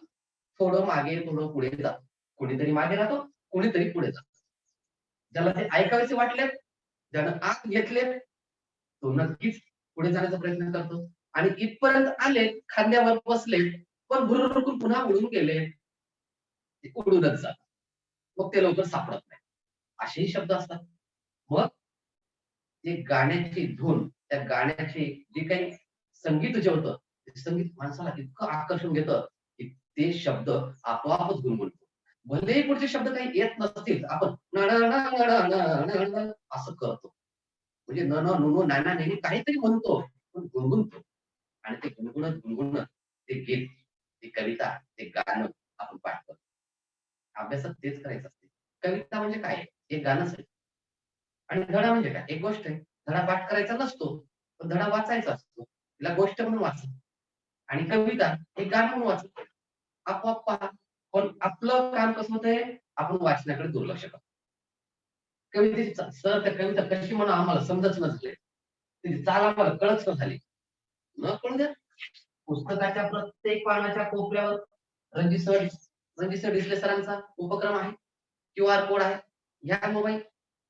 थोडं मागे थोडं पुढे जातो. कोणीतरी मागे राहतो, कोणीतरी पुढे जातो. ज्याला ते ऐकावेसे वाटले, ज्यानं आत घेतले, तो नक्कीच पुढे जाण्याचा प्रयत्न करतो. आणि इथपर्यंत आले, खांद्यावर बसले, पण भुरकून पुन्हा उडून गेले, ते उडूनच जातात. मग ते लवकर सापडत नाही. असेही शब्द असतात. मग ते गाण्याची धून, त्या गाण्याचे जे काही संगीत जे होतं, ते संगीत माणसाला इतकं आकर्षून घेतं की ते शब्द आपोआपच गुणगुणतो. भलेही पुढचे शब्द काही येत नसतील, आपण न न न न न न न असं करतो. म्हणजे न न नु नाना नेहमी काहीतरी म्हणतो, पण गुणगुणतो. आणि ते गुणगुणत ते गीत, ती कविता, ते गाणं आपण पाठ करतो. अभ्यासात तेच करायचं असते. कविता म्हणजे काय? एक गाणंच आहे. आणि धडा म्हणजे काय? एक गोष्ट आहे. धडा पाठ करायचा नसतो, पण धडा वाचायचा असतो. तिला गोष्ट म्हणून वाचा. आणि कविता एक गाणं म्हणून वाचा. आपोआप पहा. पण आपलं काम कसं होतंय? आपण वाचनाकडे दुर्लक्ष करतो. कवितेची सर त्या कविता कशी म्हणून आम्हाला समजच न झाले. त्याची चाल आम्हाला कळच न झाली. न कळू द्या. पुस्तकाच्या प्रत्येक पानाच्या कोपऱ्यावर रणजित सर डिसले सरांचा उपक्रम आहे. QR कोड आहे. घ्या मोबाईल,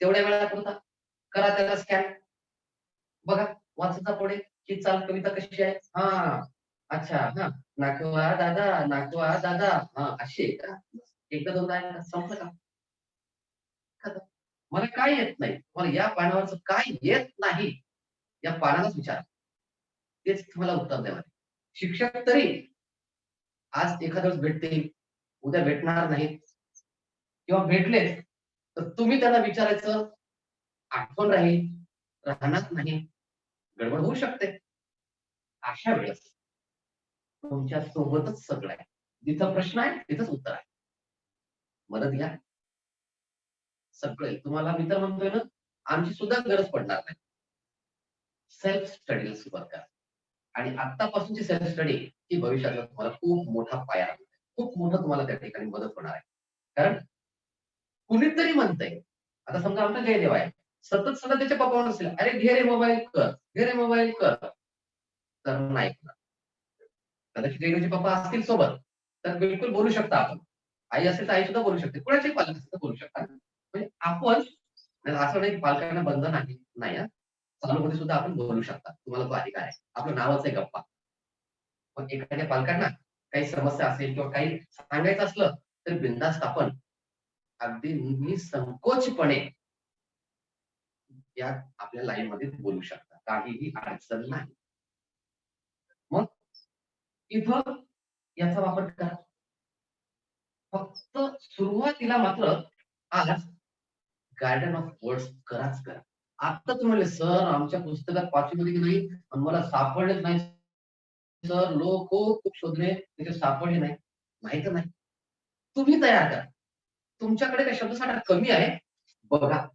तेवढ्या वेळा करता, करा त्याला स्कॅन, बघा वाचता पुढे ही चाल कविता कशी आहे. हा अच्छा, हा नाकवा दादा, हा अशी आहे का? एकदा दोनदा आहे का? संपलं का? खतम. मला काय येत नाही, मला या पानावरच काय येत नाही, या पानालाच विचारा, तेच तुम्हाला उत्तर देणार. शिक्षक तरी आज एखाद्या वेळेस भेटतील, उद्या भेटणार नाहीत, किंवा भेटले तर तुम्ही त्यांना विचारायचं, आठवण राहील, राहणार नाही, गडबड होऊ शकते. अशा वेळेस तुमच्या सोबतच सगळं आहे. जिथं प्रश्न आहे तिथंच उत्तर आहे. मदत घ्या. सगळे तुम्हाला मी तर म्हणतोय ना, आमची सुद्धा गरज पडणार नाही. सेल्फ स्टडीला सुरुवात करा. आणि आतापासूनची सेल्फ स्टडी ही भविष्यात तुम्हाला खूप मोठा पाया आहे. खूप मोठं तुम्हाला त्या ठिकाणी मदत होणार आहे. कारण कुणीतरी म्हणतंय, आता समजा आमचा जयदेव आहे, सतत त्याच्या पप्पा असेल, अरे घे रे मोबाईल कर, घे रे मोबाईल कर, तर नाही करणार. कदाचित जयदेवचे पप्पा असतील सोबत तर बिलकुल बोलू शकता आपण. आई असेल तर आई सुद्धा बोलू शकते, कुणाचे पालक असेल तर बोलू शकता. म्हणजे आपण असं नाही पालकांना बंधन आहे नाही. चालूमध्ये सुद्धा आपण बोलू शकता, तुम्हाला तो अधिकार आहे. आपलं नावच आहे गप्पा. पण एखाद्या पालकांना काही समस्या असेल किंवा काही सांगायचं असलं तर बिनधास्त आपण अगदी निसंकोचपणे या आपल्या लाईन मध्ये बोलू शकता, काहीही अडचण नाही. मग इथं याचा वापर करा. फक्त सुरुवातीला मात्र आज गार्डन ऑफ वर्ड्स कराच करा. आता तुम्हाला सर आमच्या पुस्तकात 5वी मध्ये नाही आणि मला सापडलेच नाही सर, लोक खूप शोधले तिथे सापडले नाही. माहित नाही, तुम्ही तयार करा. तुमच्याकडे काही शब्दसाठा कमी आहे बघा,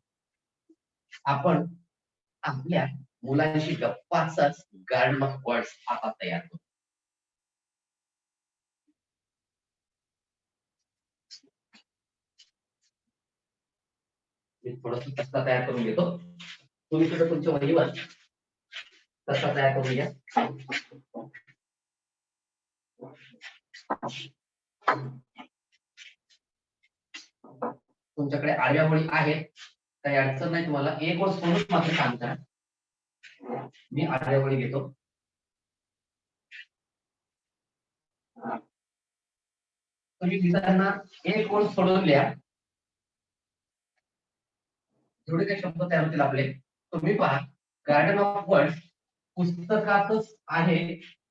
आपण आपल्या मुलांशी गप्पाचाच गार्डन ऑफ वर्ड्स आता तयार करू. मी थोडस तक्ता तयार करून घेतो. तुम्ही सुद्धा तुमच्या वहीवर तक्ता तयार करून घ्या. तुमच्याकडे आडव्या ओळी आहेत, काही अडचण नाही तुम्हाला. एक ओळ सोडून मात्र काम करा. मी आडव्या ओळी घेतो. तुम्ही लिहिताना एक ओळ सोडून लिहा. जेवढे काही शब्द तयार होतील आपले, तुम्ही पहा गार्डन ऑफ वर्ड्स पुस्तकातच आहे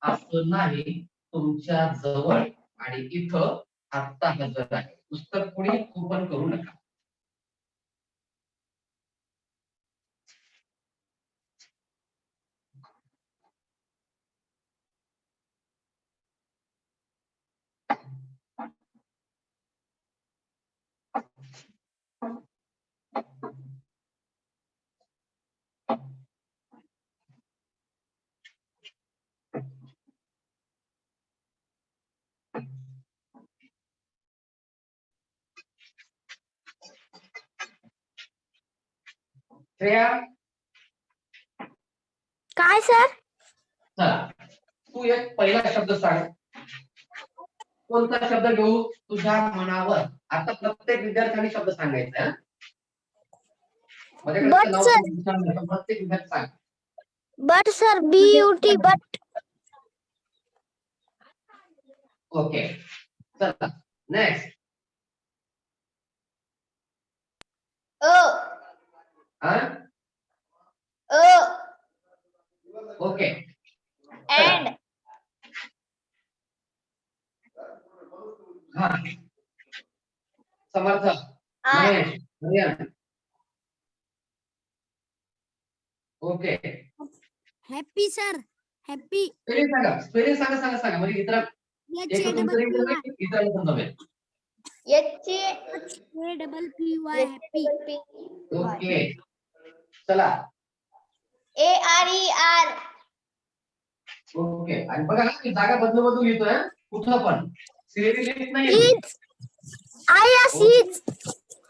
असं नाही, तुमच्या जवळ आणि इथं आत्ता हजर आहे. पुस्तक कोणी ओपन करू नका. श्रेया, काय सर? चला तू एक पहिला शब्द सांग. कोणता शब्द घेऊ तुझ्या मनावर? आता प्रत्येक विद्यार्थ्याने शब्द सांगायचा आहे. माझ्याकडे बट नाव सर. सांग, प्रत्येक विद्यार्थी सांग. But sir, BUT but. Okay, चला नेक्स्ट. ओके, and हा Samarth, Mahesh, Riyan. Okay, happy sir, happy. Spelling सांगा, स्पेलिंग सांगा सांगा सांगा, म्हणजे इतर एक तुमचं इतरांना समजेल. HAPPY happy. ओके, चला. ARER ओके, आणि बघा ना, जागा बदलून लिहितोय कुठं पण सिलेक्ट लिहित नाही. Eats. Yes, eats.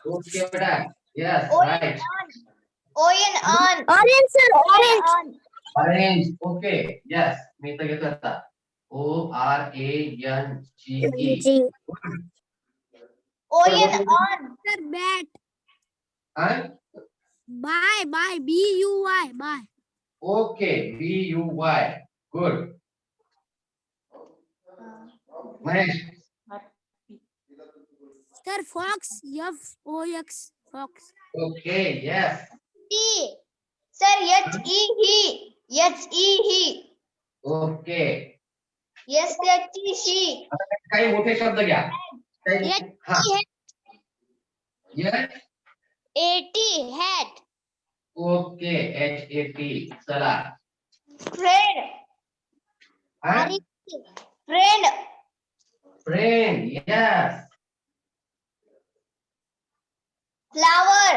ओके बेटा, yes right. on Orange sir, orange. Orange. Okay, yes. मी इथं घेतो आता ORANGE. on sir bat. हा? Buy buy BUY buy. Okay, BUY. Good. Mahesh. Sir fox FOX fox. Okay, yes. T sir HE okay. SHE आता काही मोठे शब्द घ्या. काही- हा. Yes. AT hat okay, HAT. चला. friend हा? friend friend. Yes. flower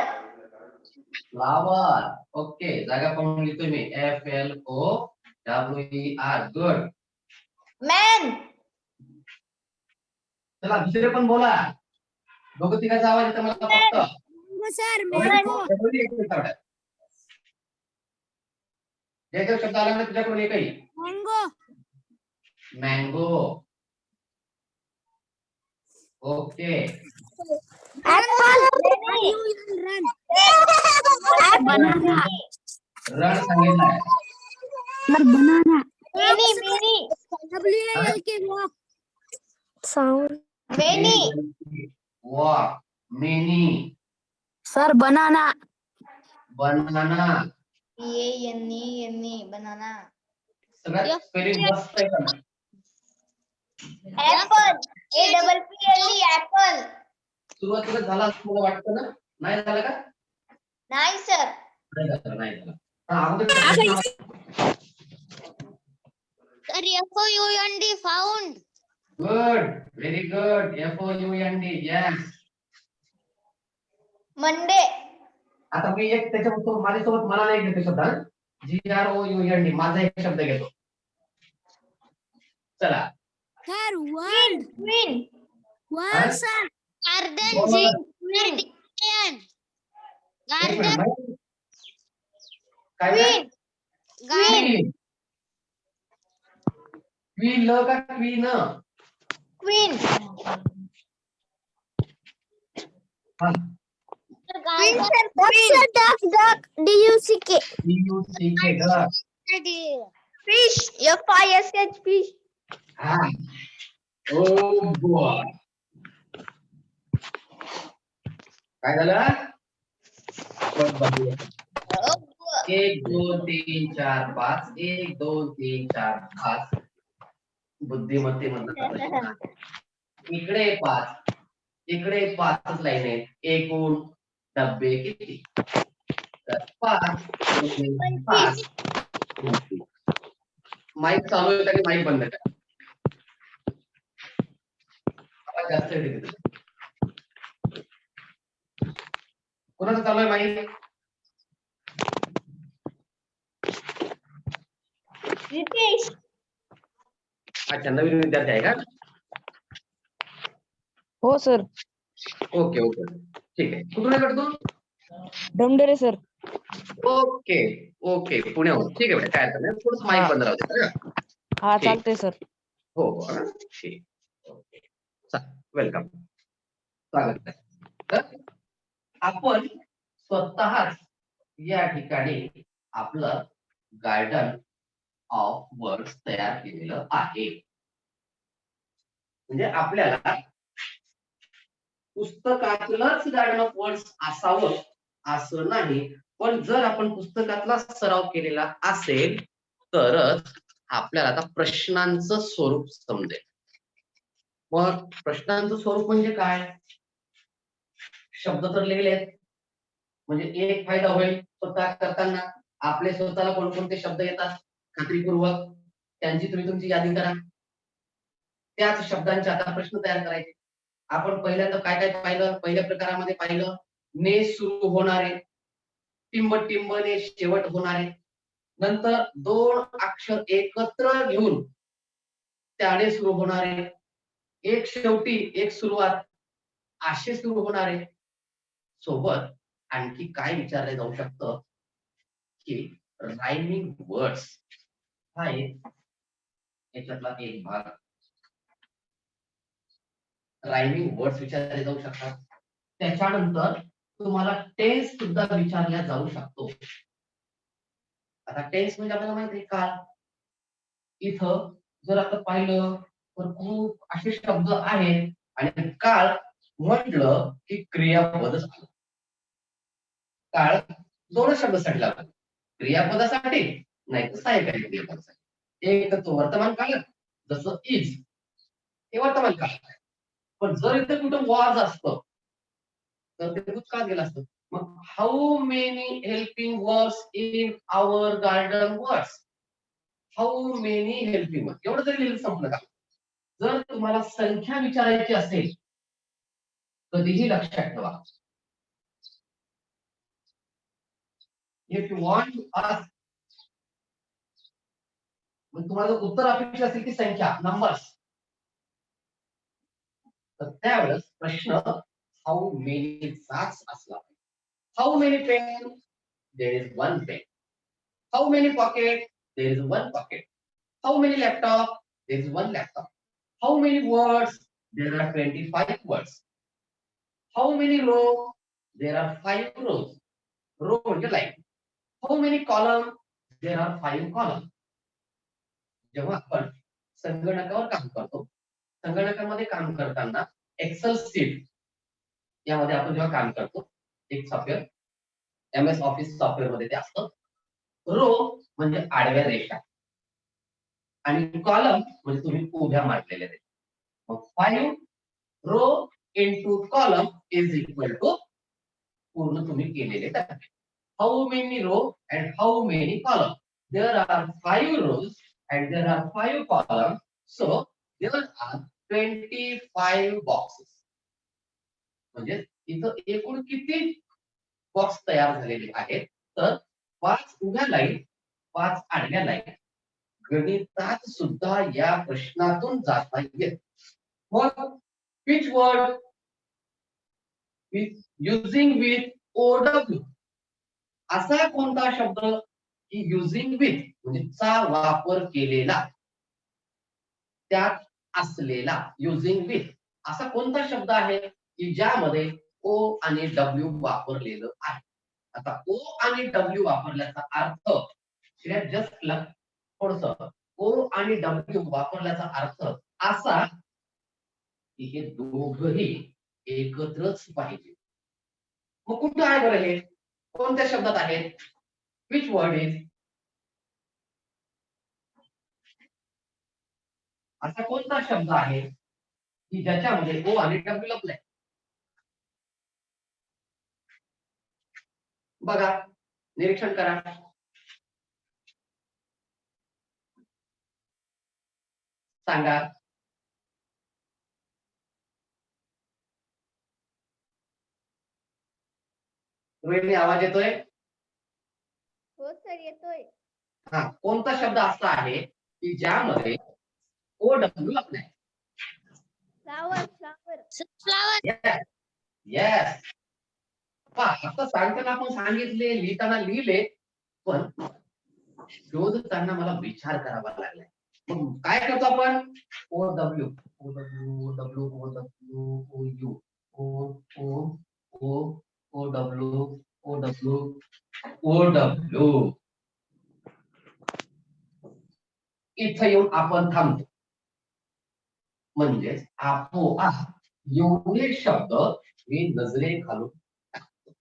flower. Okay, जागा पण लिहितोय मी FLOWER. गुड. man चला दुसरे पण बोला. दोघं तिघांचा आवाज येतो मला फक्त. सर जे काही शब्द आला ना तुझ्याकडून एकही. Mango. Mango. Okay. Apple. Run. Banana. रड सांगितलाय. Sir banana. Many many WALK walk. Sound many walk. Many. Sir banana. Banana. BANE banana. सगळ्यात स्पेलिंग मस्त आहे का नाही? Apple APPLE apple. सुरुवातीला झाला असं मला वाटतं ना? नाही झालं का? नाही सर. नाही झालं, नाही झालं. पण अगोदर प्रश्न FOUND found. Good, very good. FOUND, yes. Monday आता मी एक त्याच्याबरोबर माझ्यासोबत मला नाही घेतो शब्द हा? GROUND माझा एक शब्द घेतो. चला. Sir, world. Queen World, sir. Garden बोला. क्वीन एक मिनिट, माहिती- काय क्वीन क्वीन. क्वीन ल का क्वीन? क्वीन हा. Queen sir duck DUCK. DUCK ग. Fish FISH fish. हा. Oh boy. काय झालं? पण बघूया. 1 2 3 4 5. 1 2 3 4 5. बुद्धिमत्तेमधला प्रश्न. इकडे 5, इकडे 5च लाईन आहेत. एकूण डब्बे किती? तर 5 5. माईक चालू आहे तरी माईक बंद करा. आवाज जास्त येते तिथे. कोणाचं चालू आहे माईक? रितेश अच्छा, नवीन विद्यार्थी आहे का? हो सर. ओके ओके, ठीक आहे. कुठून आहे तू? डमडरे सर. ओके ओके, पुण्याहून. ठीक आहे बेटा, काय हरकत नाही. थोडंसं माईक बंद राहू दे बरं का? हा ठीक. चालतंय सर. हो हो, हा, ठीक. ओके, वेलकम, स्वागत आहे. तर आपण स्वतःच या ठिकाणी आपलं गार्डन ऑफ वर्ड्स तयार केलेलं आहे. म्हणजे आपल्याला पुस्तकातलंच गार्डन ऑफ वर्ड्स असावं असं नाही, पण जर आपण पुस्तकातला सराव केलेला असेल तरच आपल्याला आता प्रश्नांचं स्वरूप समजेल. मग प्रश्नांचं स्वरूप म्हणजे काय? शब्द तर लिहिले आहेत, म्हणजे एक फायदा होईल स्वतः करताना. आपले स्वतःला कोणकोणते शब्द येतात खात्रीपूर्वक त्यांची तुम्ही तुमची यादी करा. त्याच शब्दांचे आता प्रश्न तयार करायचे. आपण पहिल्यांदा काय काय पाहिलं? पहिल्या प्रकारामध्ये पाहिलं ने सुरू होणारे, टिंब टिंबने शेवट होणारे, नंतर 2 अक्षर एकत्र घेऊन त्याने सुरू होणारे, एक शेवटी एक सुरुवात असे सुरू होणारे. सोबत आणखी काय विचारले जाऊ शकतं की रायमिंग वर्ड्स हा एक याच्यातला एक भाग. रायमिंग वर्ड्स विचारले जाऊ शकतात. त्याच्यानंतर तुम्हाला टेन्स सुद्धा विचारल्या जाऊ शकतो. आता टेन्स म्हणजे आपल्याला माहिती आहे काळ. इथं जर आपण पाहिलं तर खूप असे शब्द आहेत आणि काळ म्हटलं की क्रियापद झालं. काळ 2 शब्दासाठी लागतो, क्रियापदासाठी नाही तर सहाय्यकारी क्रियापदासाठी. एक तर तो वर्तमान काळ, जसं इज हे वर्तमान काळ आहे. पण जर इथे कुठं वॉज असतं तर ते भूतकाळ गेलं असतं. मग how many helping words in our garden words. How many helping words एवढं जरी लिहिलं संपलं का? जर तुम्हाला संख्या विचारायची असेल कधीही लक्षात ठेवा, if you want to ask, मग तुम्हाला उत्तर अपेक्षित असेल की संख्या नंबर्स, तर त्यावेळेस प्रश्न हाऊ मेनी चाच असला पाहिजे. How many pen, there is one pen. How many pocket, there is one pocket. How many laptop, there is one laptop. How many words, there are 25 words. How many row, there are 5 rows. Row म्हणजे line. How many column? There are 5 column. जेव्हा आपण संगणकावर काम करतो, संगणकामध्ये काम करताना Excel sheet यामध्ये आपण जेव्हा काम करतो, एक सॉफ्टवेअर MS ऑफिस सॉफ्टवेअर मध्ये ते असतं. रो म्हणजे आडव्या रेषा आणि कॉलम म्हणजे तुम्ही उभ्या मांडलेल्या रेषा. मग 5 row into column is equal to पूर्ण तुम्ही केलेले टप्पे. How many row and how many column? There are 5 rows and there are 5 columns, so there are 25 boxes. म्हणजे इथं एकूण किती बॉक्स तयार झालेले आहेत? तर 5 उभ्या लाईन, 5 आडव्या लाईन. गणितात सुद्धा या प्रश्नातून जात नाहीये. मग which word is using with OW? असा कोणता शब्द की युझिंग विथ म्हणजे चा वापर केलेला, त्यात असलेला, युझिंग विथ असा कोणता शब्द आहे की ज्यामध्ये ओ आणि डब्ल्यू वापरलेलं आहे? आता ओ आणि डब्ल्यू वापरल्याचा अर्थ जस्ट थोडस ओ आणि डब्ल्यू वापरल्याचा अर्थ असा की हे दोघही एकत्रच पाहिजे. मग कुठं आहे बरं हे? कोणत्या शब्दात आहे? Which word is? असा कोणता शब्द आहे की ज्याच्यामध्ये ओ आणि डब्ल्यू लपलाय? बघा, निरीक्षण करा. सांगा. रोहिणी, आवाज येतोय? हो सर येतोय. हा, कोणता शब्द असा आहे की ज्यामध्ये ओ डब्ल्यू लपलाय? Flower flower. फ्लावर. येस. आता सांगताना आपण सांगितले, लिहिताना लिहिले, पण शोधताना मला विचार करावा लागलाय. मग काय करतो आपण? O W O W O W O W O U O O O O W O W O W. इथं येऊन आपण थांबतो. म्हणजे आपोआप एवढे शब्द मी नजरे घालून टाकतो.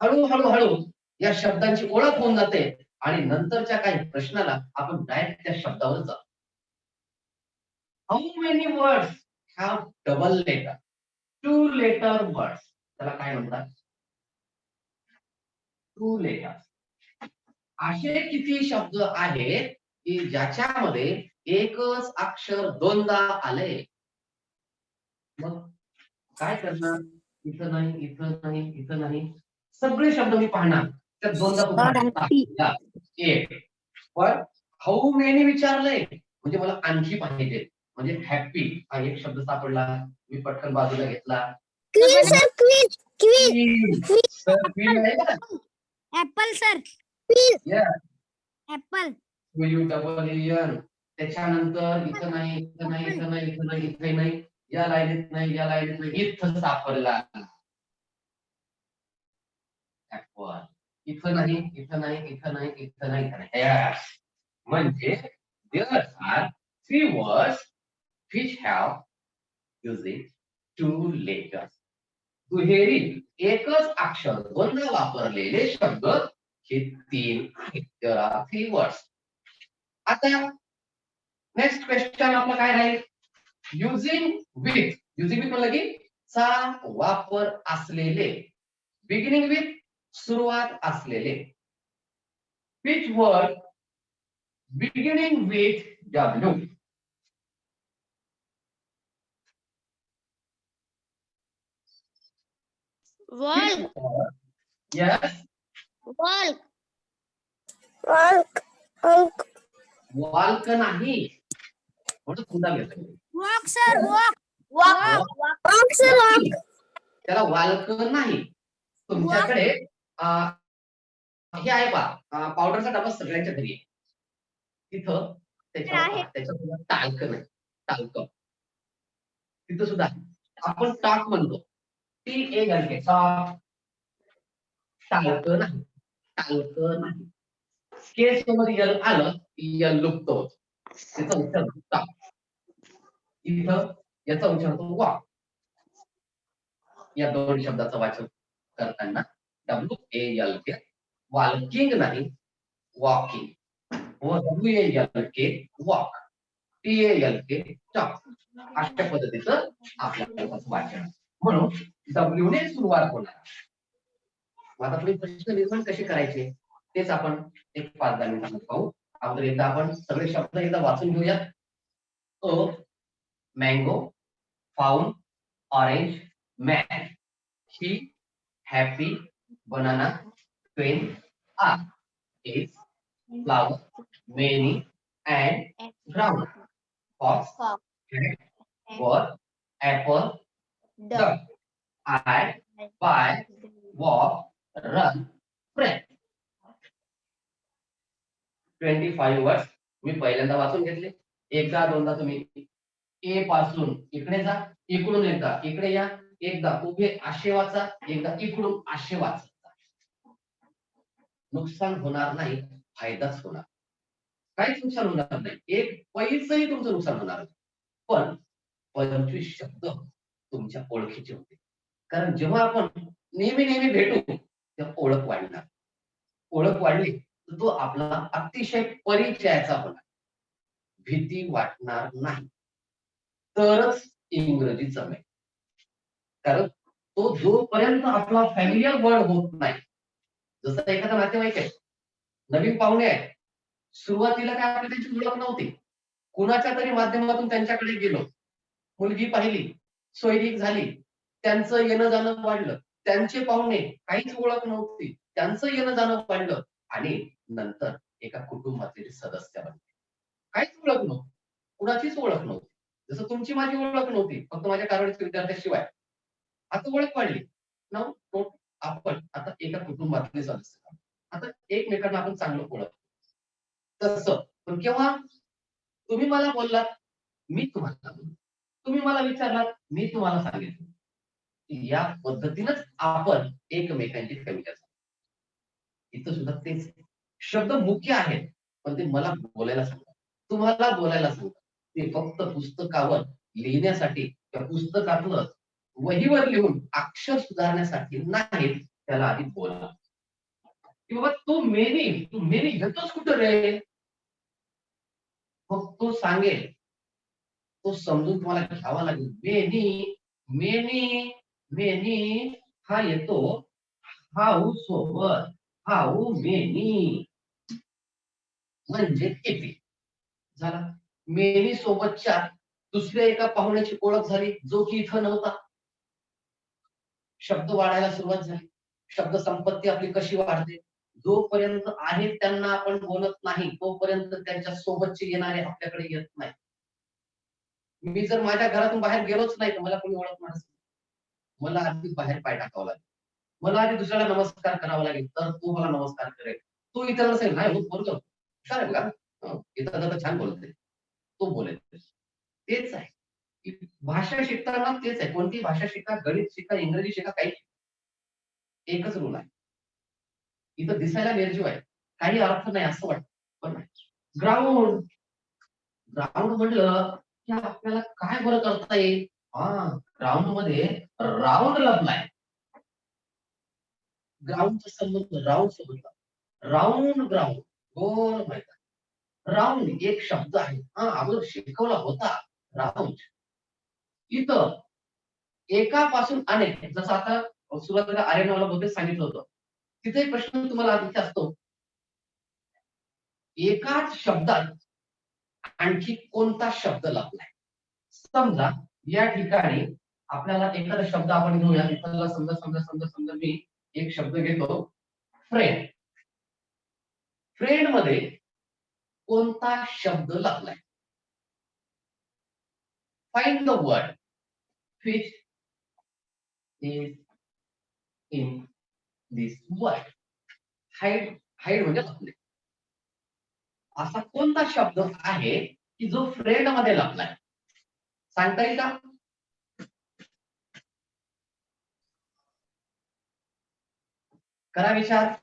हळूहळू हळू या शब्दांची ओळख होऊन जाते आणि नंतरच्या काही प्रश्नाला आपण डायरेक्ट त्या शब्दावर जातो. How many words have double letter? 2 letter words. त्याला काय म्हणतात? 2 लेटर. असे किती शब्द आहेत की ज्याच्यामध्ये एकच अक्षर दोनदा आले? मग काय करणार? इथं नाही, इथं नाही, इथं नाही. सगळे शब्द मी पाहणार, त्यात दोनदा एक. पण हाऊ मेनी विचारलंय म्हणजे मला आणखी पाहिजे. म्हणजे हॅपी हा एक शब्द सापडला, मी पटकन बाजूला घेतला. Apple sir. ऍपल. त्याच्यानंतर इथं नाही, इथं नाही, इथं नाही, इथं नाही, इथे नाही, या लाईनीत नाही, या लाईनीत नाही, इथं सापडला. ऍपल. इथं नाही, इथं नाही, इथं नाही, इथं नाही, इथं नाही. म्हणजे there are 3 words which have using 2 letters. दुहेरी एकच अक्षर दोनदा वापरलेले शब्द हे 3 आहेत. There are 3 words. आता नेक्स्ट क्वेश्चन आपला काय राहील? Using with. युजिंग विथ म्हणलं की चा वापर असलेले, बिगिनिंग विथ सुरुवात असलेले. Which word beginning with W? Walk. Yes. Walk. Walk नाही. थोडं पुन्हा घेतो. Walk sir walk. त्याला वाल्क नाही. तुमच्याकडे हे आहे पहा, पावडरचा डबा सगळ्यांच्या घरी आहे. तिथं त्याच्यावर टाल्क नाही, टाल्क तिथं सुद्धा आपण टाक म्हणतो. TALK टाल्क नाही. टाळकं नाही. के सोबत यल आलं यल लुप्त होत, त्याचा उच्चार होता. इथं याचा उच्चार होतो वा. या दोन शब्दाचं वाचन करताना WALK वॉल्किंग नाही वॉकिंग, व WALK वॉक, TALK टॉक, अशा पद्धतीचं आपल्याला वाचन. म्हणून W ने सुरुवात होणार. आता तुम्ही प्रश्न निर्माण कसे करायचे तेच आपण एक 5-10 मिनिटांमध्ये पाहू. अगोदर एकदा आपण सगळे शब्द एकदा वाचून घेऊया. Mango, found, orange, man, she, happy, banana, twin, are, is, flower, many, and ground, fox, Fox, cat, bird, apple, duck, I, buy, walk, run, pray. 25 words मी पहिल्यांदा वाचून घेतले. एकदा दोनदा तुम्ही ए पासून इकडे जा, इकडून एकदा इकडे या, एकदा उभे आशे वाचा, एकदा इकडून आशे वाचा. नुकसान होणार नाही, फायदाच होणार. काहीच नुकसान होणार नाही, एक पैसेही तुमचं नुकसान होणार नाही. पण 25 शब्द तुमच्या ओळखीचे होते. कारण जेव्हा आपण नेहमी नेहमी भेटू तेव्हा ओळख वाढणार. ओळख वाढली तर तो आपला अतिशय परिचयाचा होणार. भीती वाटणार नाही, तरच इंग्रजी जमेल. कारण तो जोपर्यंत आपला फॅमिलियर वर्ड होत नाही, जसं एखादा नातेवाईक आहे, नवीन पाहुणे आहे, सुरुवातीला काय आपल्याला त्यांची ओळख नव्हती, कुणाच्या तरी माध्यमातून त्यांच्याकडे गेलो, मुलगी पाहिली, सोयरीक झाली, त्यांचं येणं जाणं वाढलं, त्यांचे पाहुणे, काहीच ओळख नव्हती, त्यांचं येणं जाणं वाढलं, आणि नंतर एका कुटुंबातील सदस्य बनले. काहीच ओळख नव्हती, कुणाचीच ओळख नव्हती. जसं तुमची माझी ओळख नव्हती, फक्त माझ्या कारवाडीच्या विद्यार्थ्याशिवाय. आता ओळख वाढली ना, आपण आता एका कुटुंबातले सदस्य, आता एकमेकांना आपण चांगलं ओळख. तसं पण केव्हा तुम्ही मला बोललात, मी तुम्हाला बोललो, तुम्ही मला विचारलात, मी तुम्हाला सांगितलं. या पद्धतीनंच आपण एकमेकांची फॅमिली असतो. इथं सुद्धा तेच शब्द मुख्य आहेत, पण ते मला बोलायला सांगतात, तुम्हाला बोलायला सांगतात. ते फक्त पुस्तकावर लिहिण्यासाठी, त्या पुस्तकातलं वहीवर लिहून अक्षर सुधारण्यासाठी नाही. त्याला आधी बोला की बाबा तू मेनी घेतोस कुठं रे, मग तो सांगेल, तो समजून तुम्हाला घ्यावा लागेल. मेनी मेनी मेनी हा येतो हाऊ सोबत, हाऊ मेनी म्हणजे किती झाला. मेनी सोबतच्या दुसऱ्या एका पाहुण्याची ओळख झाली, जो की इथं नव्हता. शब्द वाढायला सुरुवात झाली. शब्द संपत्ती आपली कशी वाढते, जोपर्यंत आहेत त्यांना आपण बोलत नाही तोपर्यंत त्यांच्या सोबतचे येणारे आपल्याकडे येत नाही. मी जर माझ्या घरातून बाहेर गेलोच नाही तर मला कोणी ओळखणार नाही. मला आधी बाहेर पाय टाकावं लागेल, मला आधी दुसऱ्याला नमस्कार करावा लागेल, तर तो मला नमस्कार करेल. तो इतर नसेल, नाही होत बोलतो हुशार आहे का, इथं जाता छान बोलत आहे, तो बोलेल. तेच आहे भाषा शिकताना, तेच आहे. कोणती भाषा शिका, गणित शिका, इंग्रजी शिका, काही एकच रूल आहे. इथं दिसायला निर्जीव आहे, काही अर्थ नाही असं वाटतं, पण नाही. ग्राउंड ग्राउंड म्हटलं की आपल्याला काय बरं करता येईल. ग्राउंड मध्ये राऊंड लपलाय. ग्राउंडचा संबंध राऊंड सोबत, राऊंड ग्राउंड गोल मैदान. राऊंड एक शब्द आहे, अगोदर शिकवला होता राऊंड. इथं एकापासून अनेक, जसं आता सुरुवातीला आर्यनावाला बहुतेक सांगितलं होतं, तिथे एक प्रश्न तुम्हाला आधी असतो, एकाच शब्दात आणखी कोणता शब्द लपलाय. समजा या ठिकाणी आपल्याला एखादा शब्द आपण घेऊया. इथला समजा समजा समजा समजा मी एक शब्द घेतो फ्रेंड. फ्रेंड मध्ये कोणता शब्द लपलाय. Find the word which is in this word. Hide, hide म्हणजे लपले. असा कोणता शब्द आहे की जो फ्रेंड मध्ये लपलाय, सांगता येईल का. करा विचार.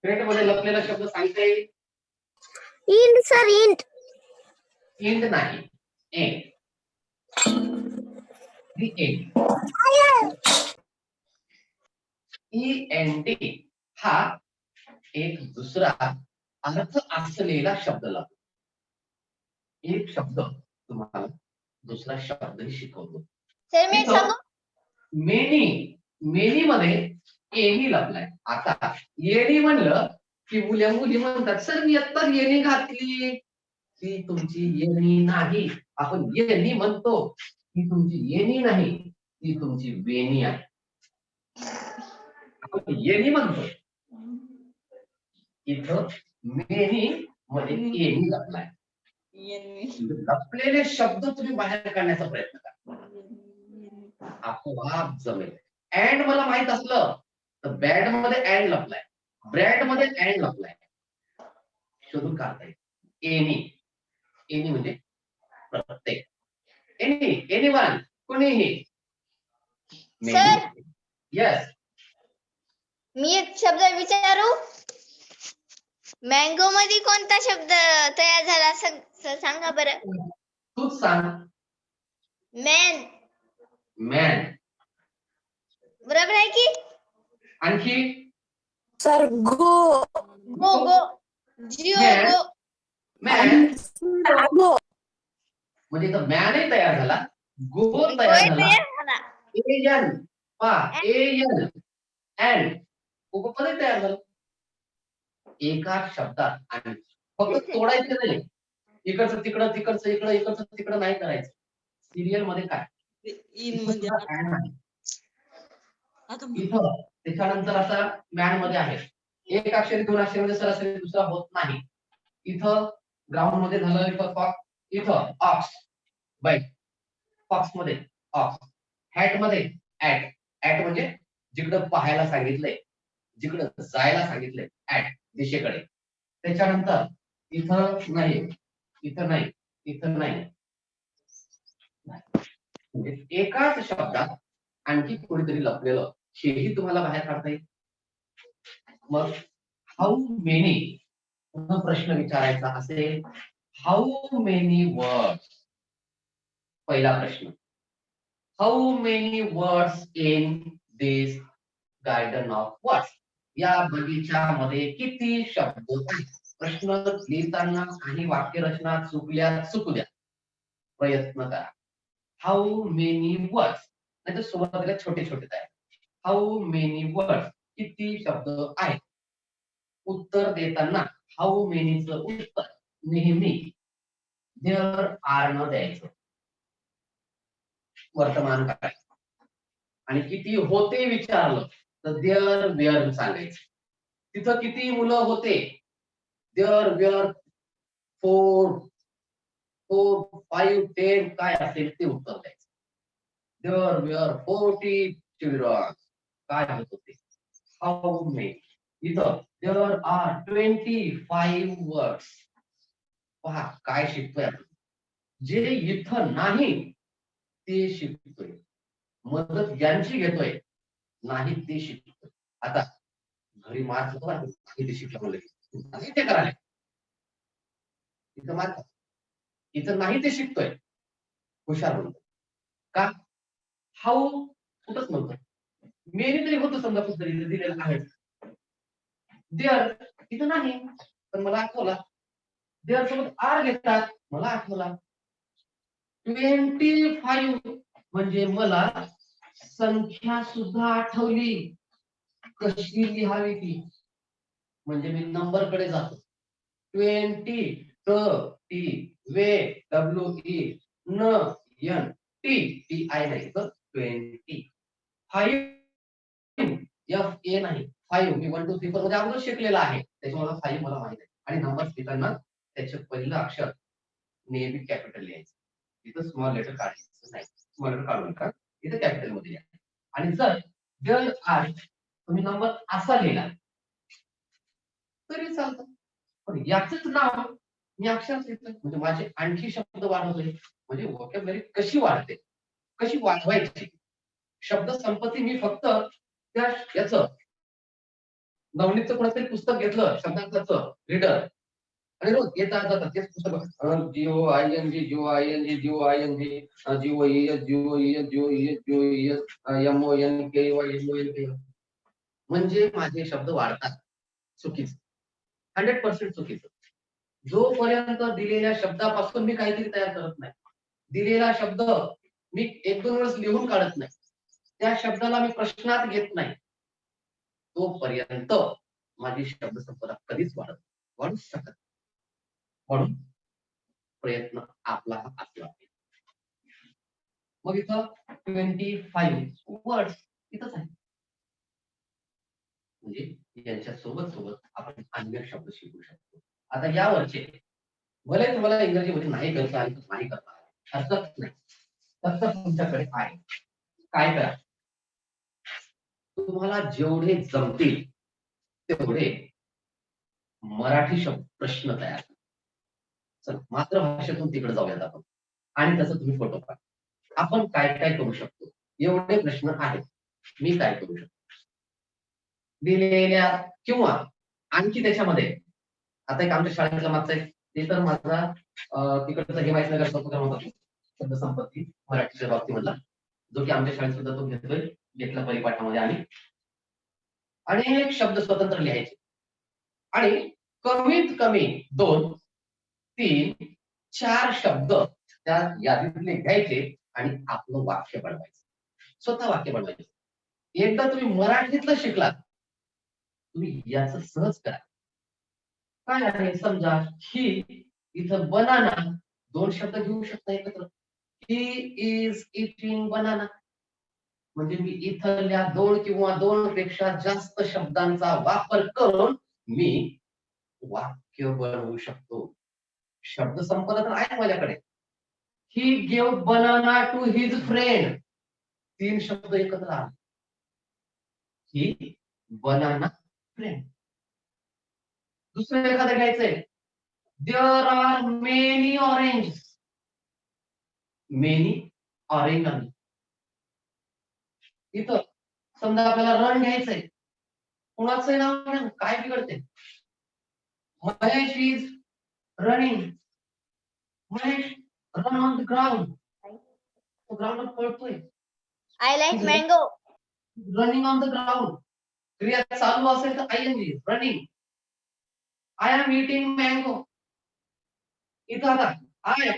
क्रेट मध्ये लपलेला शब्द सांगता येईल? Int sir int. इंट नाही, एंड. दी एंड. END हा एक दुसरा अर्थ असलेला शब्द लागतो. एक शब्द तुम्हाला दुसरा शब्दही शिकवतो. सर मी एक सांगू? मेनी, मेनी मध्ये एनी लपलाय. आता येणी म्हणलं की मुल्या मुली म्हणतात सर मी आता येणी घातली. ती तुमची येणी नाही. आपण येणी म्हणतो, ती तुमची येणी नाही, ती तुमची वेणी आहे. आपण येणी म्हणतो, इथं मेनी मध्ये एनी लपलाय. लपलेले शब्द तुम्ही बाहेर काढण्याचा प्रयत्न करा, आपोआप जमेल. अँड मला माहित असलं तर बॅड मध्ये अँड लपलाय, ब्रॅड मध्ये अँड लपलाय, शोधून काढता येईल. एनी, एनी म्हणजे प्रत्येक. एनी, एनीवन, कोणीही. सर यस, मी एक शब्द विचारू? मँगो मध्ये कोणता शब्द तयार झाला सांगा बरं. तूच सांग. मॅन. मॅन. बरोबर आहे की? आणखी सर गो. गो गो. जिओ Man. गो. मॅन गो. म्हणजे इथं मॅनही तयार झाला, गो गोय तयार झाला. तयार झाला. एन पहा, एन अँड उपपदही तयार झालं एका शब्दात. आणि फक्त तोडायचं नाही, इकडचं तिकडं, तिकडचं इकडं, इकडचं तिकडं नाही करायचं. सिरियल मध्ये काय इथं त्याच्यानंतर असा मॅन मध्ये आहे, एक अक्षरी दोन अक्षरी मध्ये सरासरी दुसरा होत नाही. इथं ग्राउंड मध्ये झालं, इथं फॉक्स, इथं ऑक्स, बाईक, फॉक्स मध्ये ऑक्स, हॅट मध्ये ऍट. ऍट म्हणजे जिकडं पाहायला सांगितलंय, जिकडं जायला सांगितलंय, ऍट दिशेकडे. त्याच्यानंतर इथं नाही, इथं नाही, इथं नाही. म्हणजे एकाच शब्दात आणखी कोणीतरी लपलेलं, हेही तुम्हाला बाहेर काढता येईल. मग हाऊ मेनी प्रश्न विचारायचा असेल, हाऊ मेनी वर्ड्स. पहिला प्रश्न, how many words in this garden of words. या बगीच्यामध्ये किती शब्द आहेत? प्रश्न लिहिताना काही वाक्यरचना चुकल्या चुकू द्या, प्रयत्न करा. हाऊ मेनी वर्ड्स, नाही तर सुरुवातीला छोटे छोटे तयार. हाऊ मेनी वर्ड्स, किती शब्द आहेत? उत्तर देताना हाऊ मेनीचं उत्तर नेहमी देअर आर न द्यायचं, वर्तमान करायचं. आणि किती होते विचारलं तर देअर वेअर सांगायचं. तिथं किती मुलं होते, देअर वेअर 4 4 5 10 काय असेल ते उत्तर द्यायचं. देअर वेअर 40 चिल्ड्रन, काय होत होते. हाऊ मेनी, इथं देअर आर 25 वर्ड्स. पहा काय शिकतोय आपण, जे इथं नाही ते शिकतोय, मदत यांची घेतोय, नाही ते शिकतोय. आता घरी मार्क होतो ना, ते शिकलं म्हणलं ते करायला, इथं मार्क, इथं नाही ते शिकतोय, हुशार म्हणतो. का? हाऊ कुठंच नव्हतं, मेनी तरी होतं समजा कुठतरी दिलेलं आहे. देअर इथं नाही, पण मला आठवला. देअर सोबत आर घेतात, मला आठवला. 25 म्हणजे मला संख्या सुद्धा आठवली. कशी लिहावी ती, म्हणजे मी नंबर कडे जातो. 20 टी वे WE न N TI नाही तर 25 FA नाही, 5 मी 1 2 3 4 मध्ये अगोदर शिकलेला आहे, त्याच्यामुळे 5 मला माहित आहे. आणि नंबर लिहिताना त्याचे पहिलं अक्षर नेहमी कॅपिटल लिहायचं, इथं स्मॉल लेटर काढायचं नाही. स्मॉल लेटर काढून का इथं कॅपिटल मध्ये लिहा. आणि जर आज तुम्ही नंबर असा लिहिला तरी चालतं, पण याच नाव मी अक्षर लिहितोय म्हणजे माझे आणखी शब्द वाढवले, म्हणजे व्होकॅब्युलरी कशी वाढते, कशी वाढवायची. शब्द संपत्ती मी फक्त त्या याच नवनीतचं कोणातरी पुस्तक घेतलं शब्दांचं रीडर आणि रोज येतात जातात तेच पुस्तक GOING म्हणजे माझे शब्द वाढतात. चुकीचं 100% चुकीचं. जोपर्यंत दिलेल्या शब्दापासून मी काहीतरी तयार करत नाही, दिलेला शब्द मी 1-2 वेळेस लिहून काढत नाही, त्या शब्दाला मी प्रश्नात घेत नाही, तोपर्यंत माझी शब्दसंपदा कधीच वाढू शकत नाही. म्हणून प्रयत्न आपला असला पाहिजे. मग इथं 25 वर्ड्स इथंच आहे. म्हणजे यांच्या सोबत आपण अन्य शब्द शिकू शकतो. आता यावरचे भले तुम्हाला इंग्रजीमध्ये नाही करता आले तर नाही करता आले, हरकत नाही. तसं तुमच्याकडे आहे. काय करा, तुम्हाला जेवढे जमतील तेवढे मराठी शब्द प्रश्न तयार करा. चला मातृभाषेतून तिकडे जाऊयात आपण आणि तसं तुम्ही फोटो काढा. आपण काय काय करू शकतो एवढे प्रश्न आहेत. मी काय करू शकतो दिलेल्या किंवा आणखी त्याच्यामध्ये आता एक आमच्या शाळेतला मागचा एक ते तर माझा तिकडचा हिमायतनगर उपक्रम होता शब्द संपत्ती मराठीच्या बाबतीमधला, जो की आमच्या शाळेत सुद्धा तो घेतला परिपाठामध्ये आम्ही अनेक शब्द स्वतंत्र लिहायचे आणि कमीत कमी 2, 3, 4 शब्द त्या यादीतले घ्यायचे आणि आपलं वाक्य बनवायचं, स्वतः वाक्य बनवायचं. एकदा तुम्ही मराठीतलं शिकलात, तुम्ही याचं सहज करा. काय आहे समजा ही इथं बनाना 2 शब्द घेऊ शकता एकत्र. ही इज इटिंग बनाना म्हणजे मी इथल्या 2 किंवा 2 पेक्षा जास्त शब्दांचा वापर करून मी वाक्य बनवू शकतो. शब्द संपदा तर आहे माझ्याकडे. He give banana to his friend 3 शब्द एकत्र आले. He banana friend. दुसरं एखादं घ्यायचंय, there are many orange. Many orange आले. इथं समजा आपल्याला रन घ्यायचंय, कुणाचं नाव घ्या, काय बिघडते. Mahesh is running. Mahesh run on the ground. तो ग्राउंडवर पळतोय. I like mango. Running on the ground. क्रिया चालू असेल तर आयएनजी running. I am eating mango. इथं आता I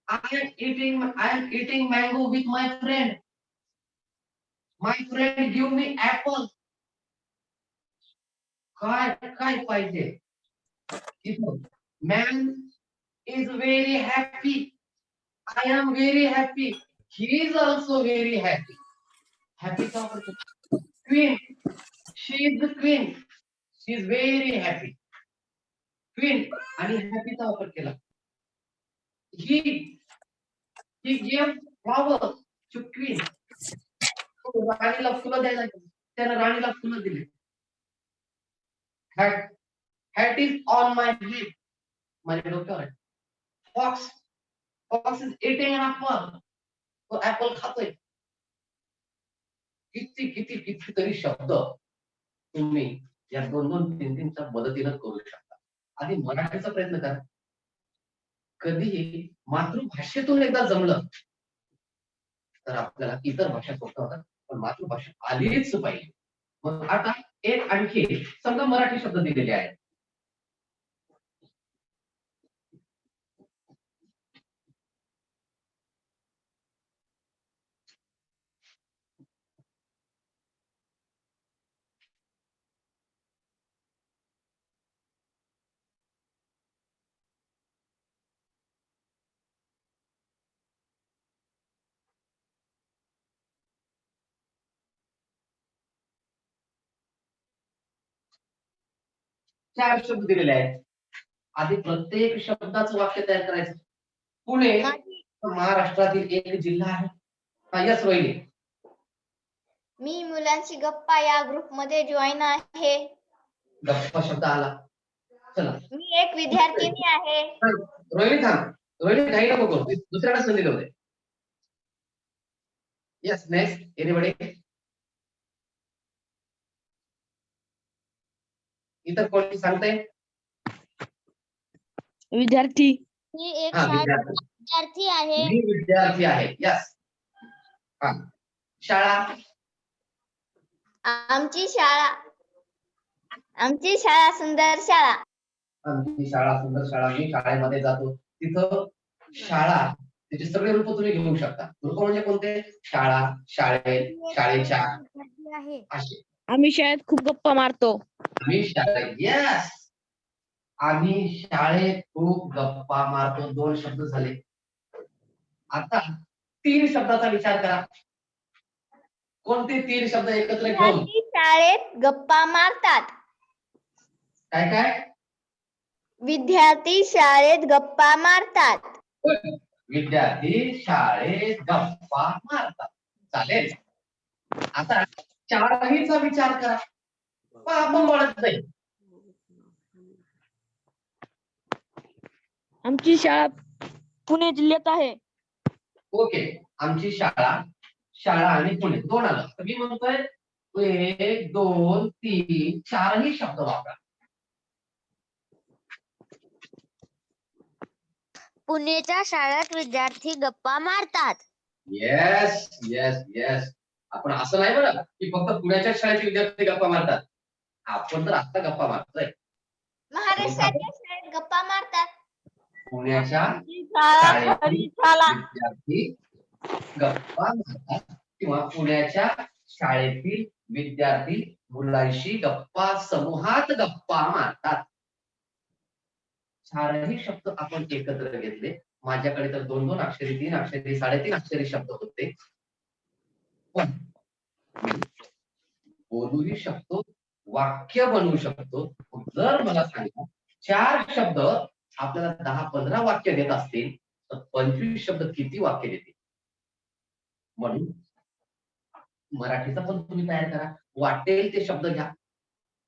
am eating mango with my friend. My friend give me apple. काय पाहिजे इथं. Man is very happy. I am very happy. He is also very happy. Happy का वापर करतो. Queen. She is the queen. She is very happy. Queen आणि happy चा वापर केला. He gave flowers to queen. राणीला फुलं द्यायला त्यानं राणीला फुलं दिली. Hat is on my head. माझ्या डोक्यावर आहे. Fox is eating an apple. तो ऍपल खातोय. किती तरी शब्द तुम्ही या 2-2, 3-3च्या मदतीनं करू शकता. आधी मराठीचा प्रयत्न करा. कधीही मातृभाषेतून एकदा जमलं तर आपल्याला इतर भाषा सोपं होतात, पण मातृभाषा आलीच पाहिजे. मग आता एक आणखी समजा मराठी शब्द दिलेले आहेत. चार शब्द दिलेले आहेत. आधी प्रत्येक शब्दाचं वाक्य तयार करायचं. पुणे महाराष्ट्रातील एक जिल्हा आहे. यस रोहिणी. मी मुलांची गप्पा या ग्रुप मध्ये जॉईन आहे. गप्पा शब्द आला. चला. मी एक विद्यार्थिनी आहे. रोहिणी थांब. रोहिणी काही नको करू. दुसऱ्याला संधी देऊ दे. Yes next anybody. इतर कोणी सांगते? विद्यार्थी. ही एक हा, शाळा विद्यार्थी. विद्यार्थी आहे. मी विद्यार्थी आहे. यस. हा. शाळा. आमची शाळा सुंदर शाळा. आमची शाळा सुंदर शाळा. मी शाळेमध्ये जातो. तिथं शाळा त्याचे सगळे रूप तुम्ही घेऊ शकता. रूप म्हणजे कोणते? शाळा, शाळेत, शाळेच्या, विद्यार्थी आहे. असे. आम्ही शाळेत खूप गप्पा मारतो. आम्ही शाळेत, यस, आम्ही शाळेत खूप गप्पा मारतो. 2 शब्द झाले. आता 3 शब्दाचा विचार करा. कोणते 3 शब्द एकत्र घेऊन? विद्यार्थी शाळेत गप्पा मारतात. काय काय? विद्यार्थी शाळेत गप्पा मारतात. विद्यार्थी शाळेत गप्पा मारतात. चालेल. आता चारहीचा विचार करा. आपण बोलत नाही. आमची शाळा पुणे जिल्ह्यात आहे. ओके. आमची शाळा आणि पुणे 2 आलं. तर मी म्हणतोय 1, 2, 3, 4ही शब्द वापरा. पुण्याच्या शाळेत विद्यार्थी गप्पा मारतात. Yes yes yes. आपण असं नाही बरं की फक्त पुण्याच्या शाळेचे विद्यार्थी गप्पा मारतात. आपण तर आता गप्पा मारतोय. महाराष्ट्राच्या शाळेत गप्पा मारतात. पुण्याच्या शाळा खरी शाळा. विद्यार्थी गप्पा मारतात किंवा पुण्याच्या शाळेतील विद्यार्थी मुलांशी गप्पा समूहात गप्पा मारतात. 4ही शब्द आपण एकत्र घेतले. माझ्याकडे तर 2-2 अक्षरी, 3 अक्षरी, 3.5 अक्षरी शब्द होते. पण मी बोलूही शकतो, वाक्य बनवू शकतो. जर मला सांगा 4 शब्द आपल्याला 10-15 वाक्य देत असतील तर 25 शब्द किती वाक्य देतील? म्हणून मराठीचा पण तुम्ही तयार करा. वाटेल ते शब्द घ्या.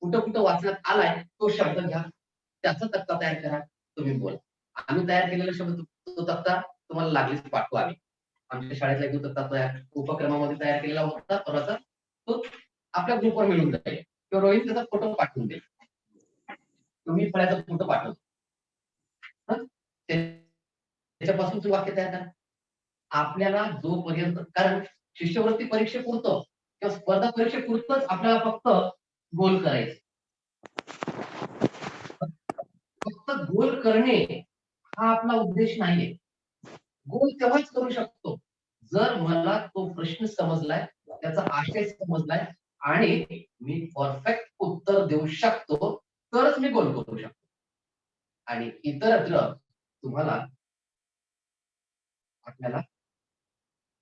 कुठं कुठं वाचण्यात आलाय तो शब्द घ्या. त्याचा तक्ता तयार करा. तुम्ही बोला. आम्ही तयार केलेला शब्द तो तक्ता तुम्हाला लागलीच पाठवू आम्ही. आमच्या शाळेतला एक तक्ता तयार उपक्रमामध्ये तयार केलेला होता. परत तो आपल्या ग्रुपवर मिळून जाईल किंवा रोहित त्याचा फोटो पाठवून देईल. तुम्ही फळ्याचा फोटो पाठवतो. त्याच्यापासून तुम्ही वाक्य तयार करा. आपल्याला जोपर्यंत, कारण शिष्यवृत्ती परीक्षेपुरतं किंवा स्पर्धा परीक्षेपुरतच आपल्याला फक्त गोल करायचं. फक्त गोल करणे हा आपला उद्देश नाहीये. गोल तेव्हाच करू शकतो जर मला तो प्रश्न समजलाय, त्याचा आशय समजलाय आणि मी परफेक्ट उत्तर देऊ शकतो, तरच मी गोल करू शकतो. आणि इतरत्र तुम्हाला आपल्याला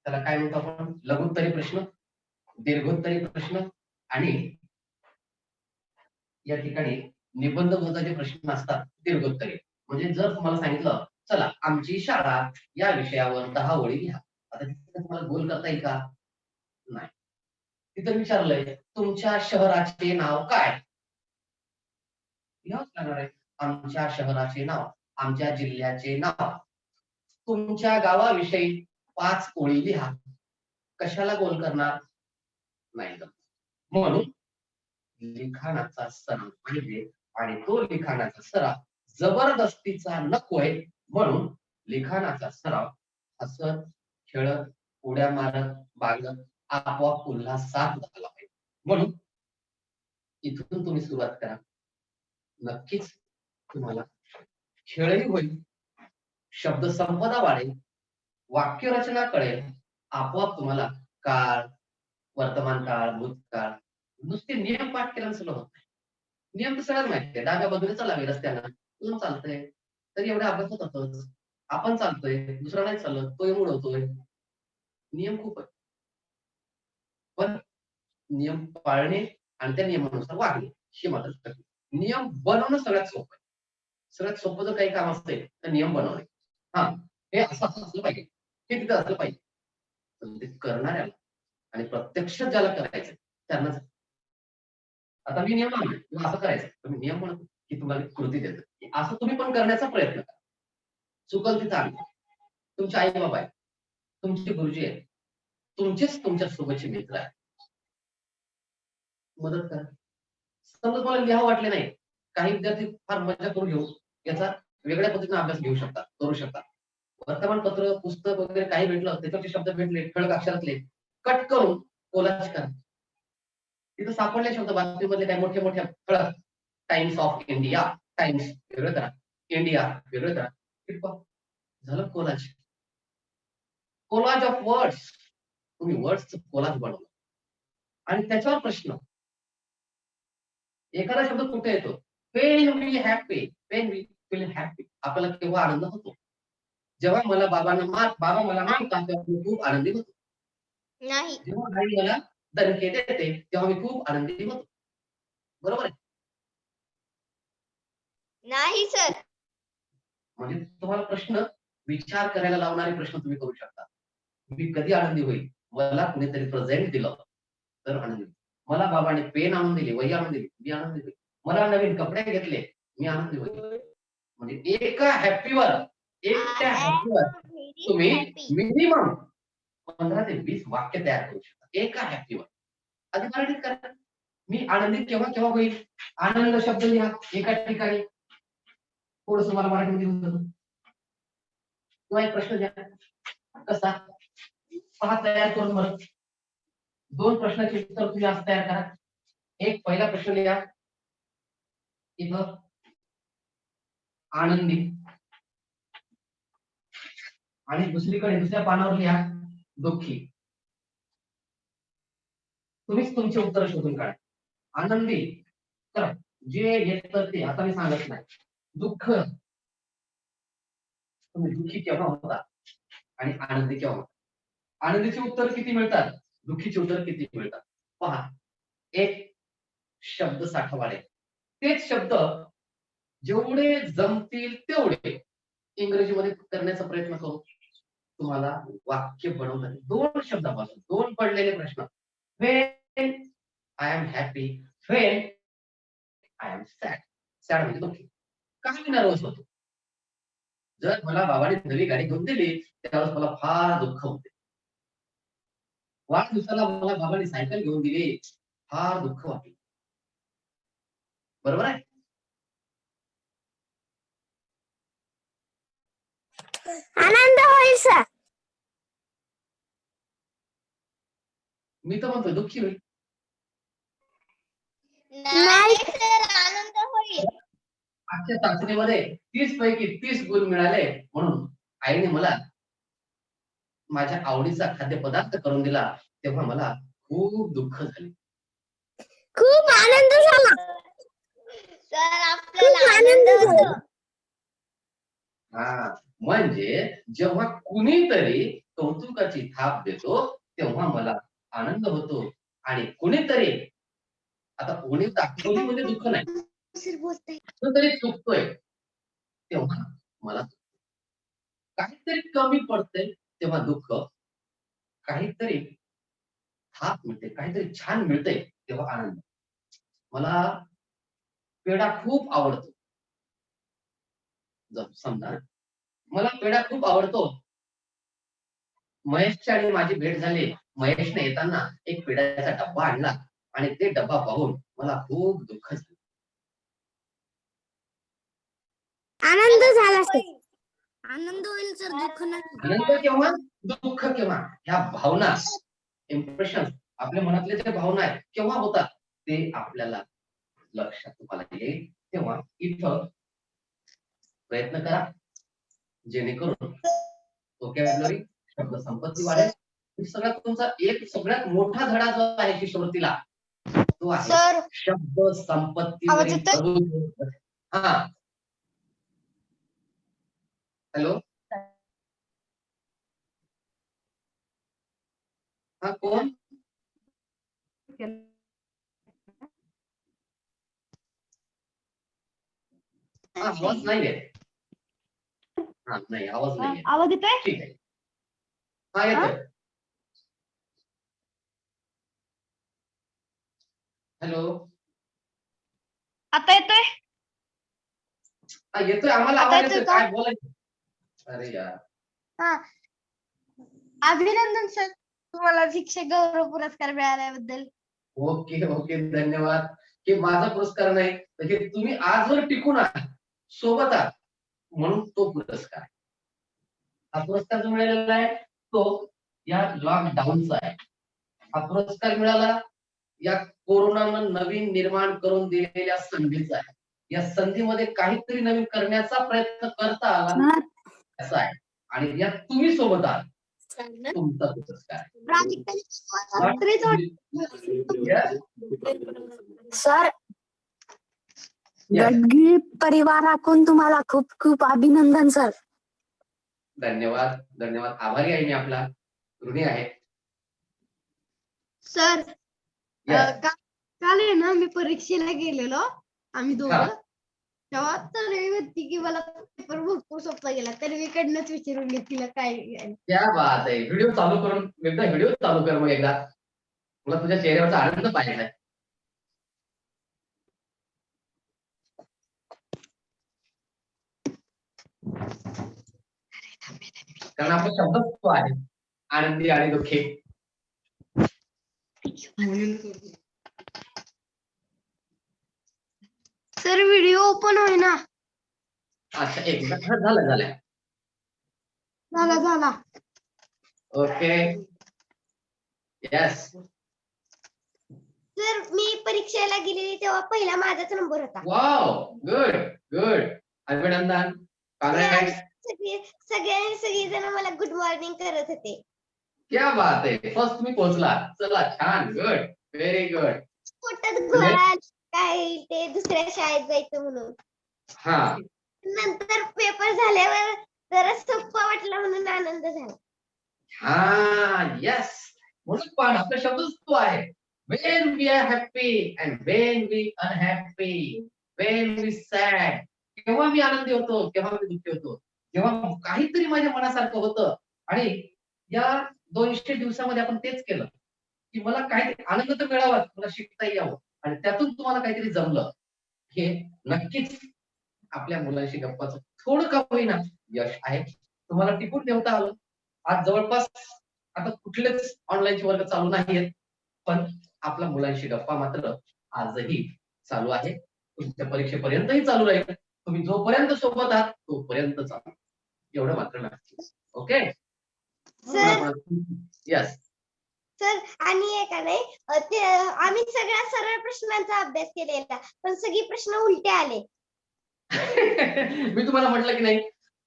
त्याला काय म्हणतो आपण? लघुत्तरी प्रश्न, दीर्घोत्तरी प्रश्न आणि या ठिकाणी निबंध बोधाचे प्रश्न असतात दीर्घोत्तरी. म्हणजे जर तुम्हाला सांगितलं चला आमची शाळा या विषयावर 10 ओळी लिहा, आता तिथे तुम्हाला गोल करता येईल का? नाही. तिथं विचारलंय तुमच्या शहराचे नाव काय? लिहावंच लागणार आहे. आमच्या शहराचे नाव, आमच्या जिल्ह्याचे नाव. तुमच्या गावाविषयी 5 ओळी लिहा. कशाला गोल करणार? नाही. म्हणून लिखाणाचा सराव पाहिजे आणि तो लिखाणाचा सराव जबरदस्तीचा नकोय. म्हणून लिखाणाचा सराव हसत, खेळत, उड्या मारत, बागत आपोआप उल्हासात झाला पाहिजे. म्हणून इथून तुम्ही सुरुवात करा. नक्कीच तुम्हाला खेळही होईल, शब्द संपदा वाढेल, वाक्यरचना कळेल. आपोआप तुम्हाला काळ, वर्तमान काळ, भूतकाळ, नुसते नियम पाठ केल्यानं सगळं होत नाही. नियम तर सगळ्यात माहिती आहे. डाव्या बाजूने चालावे रस्त्यानं, कोण चालतंय तरी एवढ्या अभ्यास होतातच. आपण चालतोय, दुसरा नाही चालत, तो उडवतोय. नियम खूप आहे. पण नियम पाळणे आणि त्या नियमानुसार वागणे हे मात्र कठीण. नियम बनवणं सगळ्यात सोपं आहे. सगळ्यात सोपं जर काही काम असते तर नियम बनवणे. हा, हे असं असलं पाहिजे, हे तिथं असलं पाहिजे. पण ते करणाऱ्याला आणि प्रत्यक्ष ज्याला करायचं त्यांनाच. आता मी नियम आणले किंवा असं करायचं, तुम्ही नियम म्हणतो की तुम्हाला कृती देतं की असं तुम्ही पण करण्याचा प्रयत्न करा. चुकल तिथं आम्ही, तुमचे आई बाबा आहे, तुमचे गुरुजी आहेत, तुमचेच तुमच्या सोबतचे मित्र आहेत. मदत करा. समजा तुम्हाला लिहा वाटले नाही काही विद्यार्थी फार मजा करून घेऊ याचा वेगळ्या पद्धतीने अभ्यास घेऊ शकतात, करू शकतात. वर्तमानपत्र, पुस्तक वगैरे काही भेटलं त्याच्यावरचे शब्द भेटले ठळक अक्षरातले कट करून कोलाज करा. तिथं सापडले शब्द बातमीमधले काही मोठे मोठे ठळक, टाइम्स ऑफ इंडिया, टाइम्स वेगळं करा, इंडिया वेगळं करा, टिपा. झालं कोलाज. Collage of words. तुम्ही वर्ड्सचं कोलाज बनवलं आणि त्याच्यावर प्रश्न. एखादा शब्द कुठे येतो? Pen we happy, pen we feel happy. आपल्याला केव्हा आनंद होतो? जेव्हा मला बाबा मला मारतात तेव्हा मी खूप आनंदी होतो. नाही. जेव्हा आई मला दणके देते तेव्हा मी खूप आनंदी होतो. बरोबर आहे? नाही सर. म्हणजे तुम्हाला प्रश्न विचार करायला लावणारे प्रश्न तुम्ही करू शकता. मी कधी आनंदी होईल? मला कुणीतरी प्रेझेंट दिलं तर आनंदी होईल. मला बाबाने पेन आणून दिली, वही आणून दिली, मी आनंदी होईल. मला नवीन कपडे घेतले, मी आनंदी होईल. म्हणजे एका हॅपीवर तुम्ही मिनिमम 15 ते 20 वाक्य तयार करू शकता एका हॅपीवर. आधी मराठीत करा. मी आनंदी केव्हा केव्हा होईल? आनंद शब्द लिहा एका ठिकाणी. थोडस मला मराठीमध्ये येऊन जातं. किंवा एक प्रश्न द्या. कसा? पहा तयार करून बरं. 2 प्रश्नाचे उत्तर तुम्ही असं तयार करा. एक पहिला प्रश्न लिहा इथं आनंदी आणि दुसरीकडे दुसऱ्या पानावर लिहा दुःखी. तुम्हीच तुमचे उत्तर शोधून काढा. आनंदी तर जे येतं ते आता मी सांगत नाही. दुःख, तुम्ही दुःखी केव्हा होता आणि आनंदी केव्हा होता? आनंदीचे उत्तर किती मिळतात? दुःखीचे उत्तर किती मिळतात? पहा, एक शब्द साठा वाढेल. तेच शब्द जेवढे जमतील तेवढे इंग्रजीमध्ये करण्याचा प्रयत्न करू. तुम्हाला वाक्य बनवतात 2 शब्दापासून 2 पडलेले प्रश्न. When I am happy, when I am sad. Sad म्हणजे दुःखी. का मी नर्वस होतो? जर मला बाबाने नवी गाडी घेऊन दिली त्यावेळेस मला फार दुःख होते. वाढदिवसाला मला बाबाने सायकल घेऊन दिली, फार दुःख वाटले. बरोबर आहे? आनंद होईल सर. मी तर म्हणतोय दुःखी होईल. नाही सर, आनंद होईल. आजच्या चाचणीमध्ये 30 पैकी 30 गुण मिळाले म्हणून आईने मला माझ्या आवडीचा खाद्यपदार्थ करून दिला तेव्हा मला खूप दुःख झाले. खूप आनंद झाला. सर आपल्याला आनंद होतो. हा, म्हणजे जेव्हा कुणीतरी कौतुकाची थाप देतो तेव्हा मला आनंद होतो आणि कुणीतरी आता कोणी दाखवली म्हणजे दुःख नाही, कुणीतरी चुकतोय तेव्हा मला काहीतरी कमी पडतंय तेव्हा दुःख, काहीतरी थाप मिळते, काहीतरी छान मिळते तेव्हा आनंद. मला पेढा खूप आवडतो. समजा मला पेढा खूप आवडतो. महेशची आणि माझी भेट झाली. महेशने येताना एक पेढ्याचा डब्बा आणला आणि ते डब्बा पाहून मला खूप दुःख झालं. आनंद झाला सर. आनंद होईल सर, दुःख नाही. आनंद केव्हा, दुःख केव्हा, ह्या भावना, इम्प्रेशन, आपल्या मनातले जे भावना आहेत केव्हा होतात ते आपल्याला लक्षात तुम्हाला येईल. तेव्हा इथं प्रयत्न करा जेणेकरून व्होकॅब्युलरी, शब्द संपत्ती वाढेल. सगळ्यात तुमचा एक सगळ्यात मोठा धडा जो आहे शिष्यवृत्तीला तो आहे सर शब्द संपत्ती. आवाज येतोय? हा, हॅलो, हा कोण? आवाज नाही येत. हा नाही, आवाज नाही येत. आवाज येतोय? ठीक आहे, हा येतोय. हॅलो, आता येतोय? हा येतोय, आम्हाला आता आवाज येतोय येतोय. का? काय बोलायचं? अरे यार, हा, अभिनंदन सर, तुम्हाला शिक्षक गौरव पुरस्कार मिळाल्याबद्दल. ओके ओके, धन्यवाद. की माझा पुरस्कार नाही, तर हे तुम्ही आजवर टिकून आहात, सोबत आहात, म्हणून तो पुरस्कार. हा पुरस्कार जो मिळालेला आहे तो या लॉकडाऊनचा आहे. हा पुरस्कार मिळाला या कोरोनानं नवीन निर्माण करून दिलेल्या संधीचा आहे. या संधीमध्ये काहीतरी नवीन करण्याचा प्रयत्न करता आला असा आहे, आणि यात तुम्ही सोबत आहात, तुमचा पुरस्कार. Sir Yes. गडगी परिवाराकडून तुम्हाला खूप खूप अभिनंदन सर. धन्यवाद, धन्यवाद. आभारी आहे मी, आपला ऋणी आहे. Sir Yes. काल आहे ना मी परीक्षेला गेलेलो आम्ही हा. दोघं, तेव्हा तर मी म्हणते की मला पेपर भरपूर सोपा गेला, तर मी कडनंच विचारून घेतलं काय आहे. क्या बात आहे. व्हिडिओ चालू करून एकदा व्हिडिओ चालू कर, मग एकदा मला तुझ्या चेहऱ्यावरचा आनंद पाहिजे आहे. कारण आपला शब्द तो आहे, आनंदी आणि दुःखी. सर व्हिडिओ ओपन होईना. अच्छा, एक मिनिट. हा, झालं झालं. झाला. ओके. येस. सर मी परीक्षेला गेलेली तेव्हा पहिला माझाच नंबर होता. Wow, good good. अभिनंदन. काँग्रेस. सगळेजण मला गुड मॉर्निंग करत होते. क्या बात आहे. फर्स्ट तुम्ही पोहोचला. चला, छान, गुड, व्हेरी गुड. पोटात घोळा काय ते दुसऱ्या शाळेत जायचं म्हणून. हा, नंतर पेपर झाल्यावर जरा सोपं वाटलं म्हणून आनंद झाला. हा, येस. म्हणून पण आपला शब्दच तो आहे. When we are happy and when we unhappy, when we sad. केव्हा मी आनंदी होतो, केव्हा मी दुःखी होतो, जेव्हा काहीतरी माझ्या मनासारखं होतं. आणि या 200 दिवसामध्ये आपण तेच केलं की मला काय आनंद तर मिळावा, मला शिकता यावं, आणि त्यातून तुम्हाला काहीतरी जमलं. हे नक्कीच आपल्या मुलांशी गप्पाचं थोडं का होईना यश आहे. तुम्हाला टिकून ठेवता आलं. आज जवळपास आता कुठलेच ऑनलाईनचे वर्ग चालू नाहीयेत, पण आपल्या मुलांशी गप्पा मात्र आजही चालू आहे. तुमच्या परीक्षेपर्यंतही चालू राहील. तुम्ही जोपर्यंत सोबत आहात तोपर्यंत चालू, एवढं मात्र नक्की. ओके. Sir yes. सर आणि एक नाही ते आम्ही सगळ्या सरळ प्रश्नांचा अभ्यास केलेला, पण सगळी प्रश्न उलटे आले. मी तुम्हाला म्हटलं की नाही,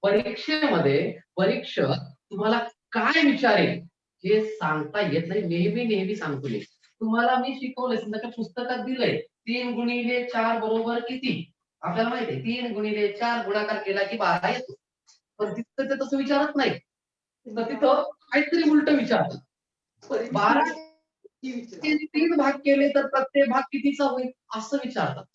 परीक्षेमध्ये परीक्षक तुम्हाला काय विचारेल हे सांगता येत नाही. नेहमी सांगतो मी तुम्हाला. मी शिकवलंय, समजा त्या पुस्तकात दिलंय 3 गुणिले 4 बरोबर किती, आपल्याला माहिती आहे 3 गुणिले 4 गुणाकार केला की 12 येतो. पण तिथं ते तसं विचारत नाही, तर तिथं काहीतरी उलट विचारतात. 12 3 भाग केले तर प्रत्येक भाग कितीचा होईल असं विचारतात.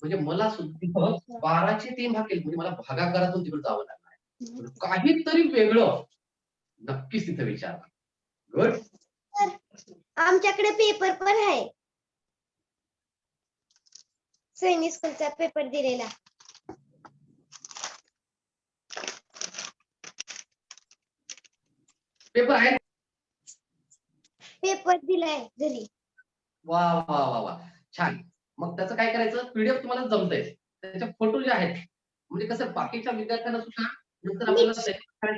म्हणजे मला सुद्धा 12चे 3 भाग केले म्हणजे मला भागाकारातून तिकडे जावं लागणार आहे. काहीतरी वेगळं नक्कीच तिथे विचारतात. गुड. आमच्याकडे पेपर पण आहे, सैनिक स्कूलचा पेपर दिलेला. पेपर आहे. पेपर दिलाय घरी. वा वा वा वा, छान. मग त्याचं काय करायचं, पीडीएफ तुम्हाला जमतंय, त्याचे फोटो जे आहेत, म्हणजे कसं बाकीच्या विद्यार्थ्यांना सुद्धा नंतर आपल्याला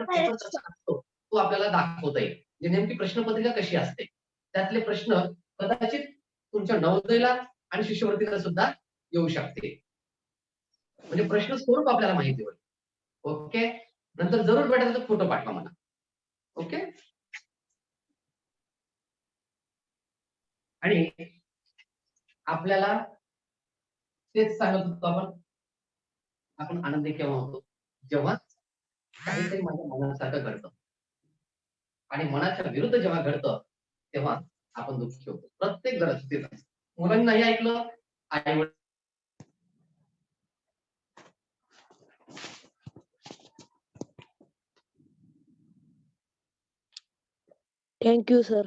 पेपर कसा असतो तो आपल्याला दाखवता येईल. म्हणजे नेमकी प्रश्नपत्रिका कशी असते, त्यातले प्रश्न कदाचित तुमच्या नवोदयला आणि शिष्यवृत्तीला सुद्धा येऊ शकते. म्हणजे प्रश्न स्वरूप आपल्याला माहिती होईल. ओके. नंतर जरूर भेटेल तर फोटो पाठवा मला. ओके. आणि आपल्याला तेच सांगत होतो आपण आनंदी केव्हा होतो, जेव्हा काहीतरी माझ्या मनासारखं घडतं, आणि मनाच्या विरुद्ध जेव्हा घडतं तेव्हा आपण दुःखी होतो. प्रत्येक घरात तेच असतं. मुलांनी नाही ऐकलं, आई थँक्यू सर.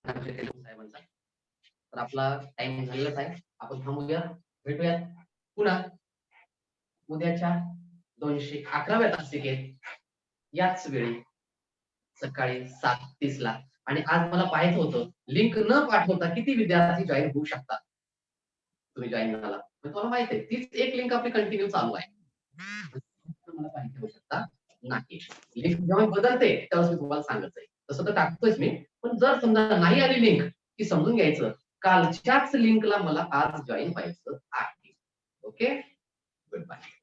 साहेबांचा. तर आपला टाइम झालेलाच आहे. आपण थांबूया, भेटूया पुन्हा उद्याच्या 211व्या तासिकेत याच वेळी सकाळी 7:30 ला. आणि आज मला पाहायचं होतं लिंक न पाठवता किती विद्यार्थी जॉईन होऊ शकतात. तुम्ही जॉईन झाला तर तुम्हाला माहिती आहे तीच एक लिंक आपली कंटिन्यू चालू आहे. तुम्हाला पाहिजे होऊ शकता नाही. लिंक जेव्हा बदलते तेव्हा मी तुम्हाला सांगत आहे. तसं तर टाकतोयच मी, पण जर समजा नाही आली लिंक की समजून घ्यायचं कालच्याच लिंकला मला आज जॉईन व्हायचं आहे. Okay, good bye.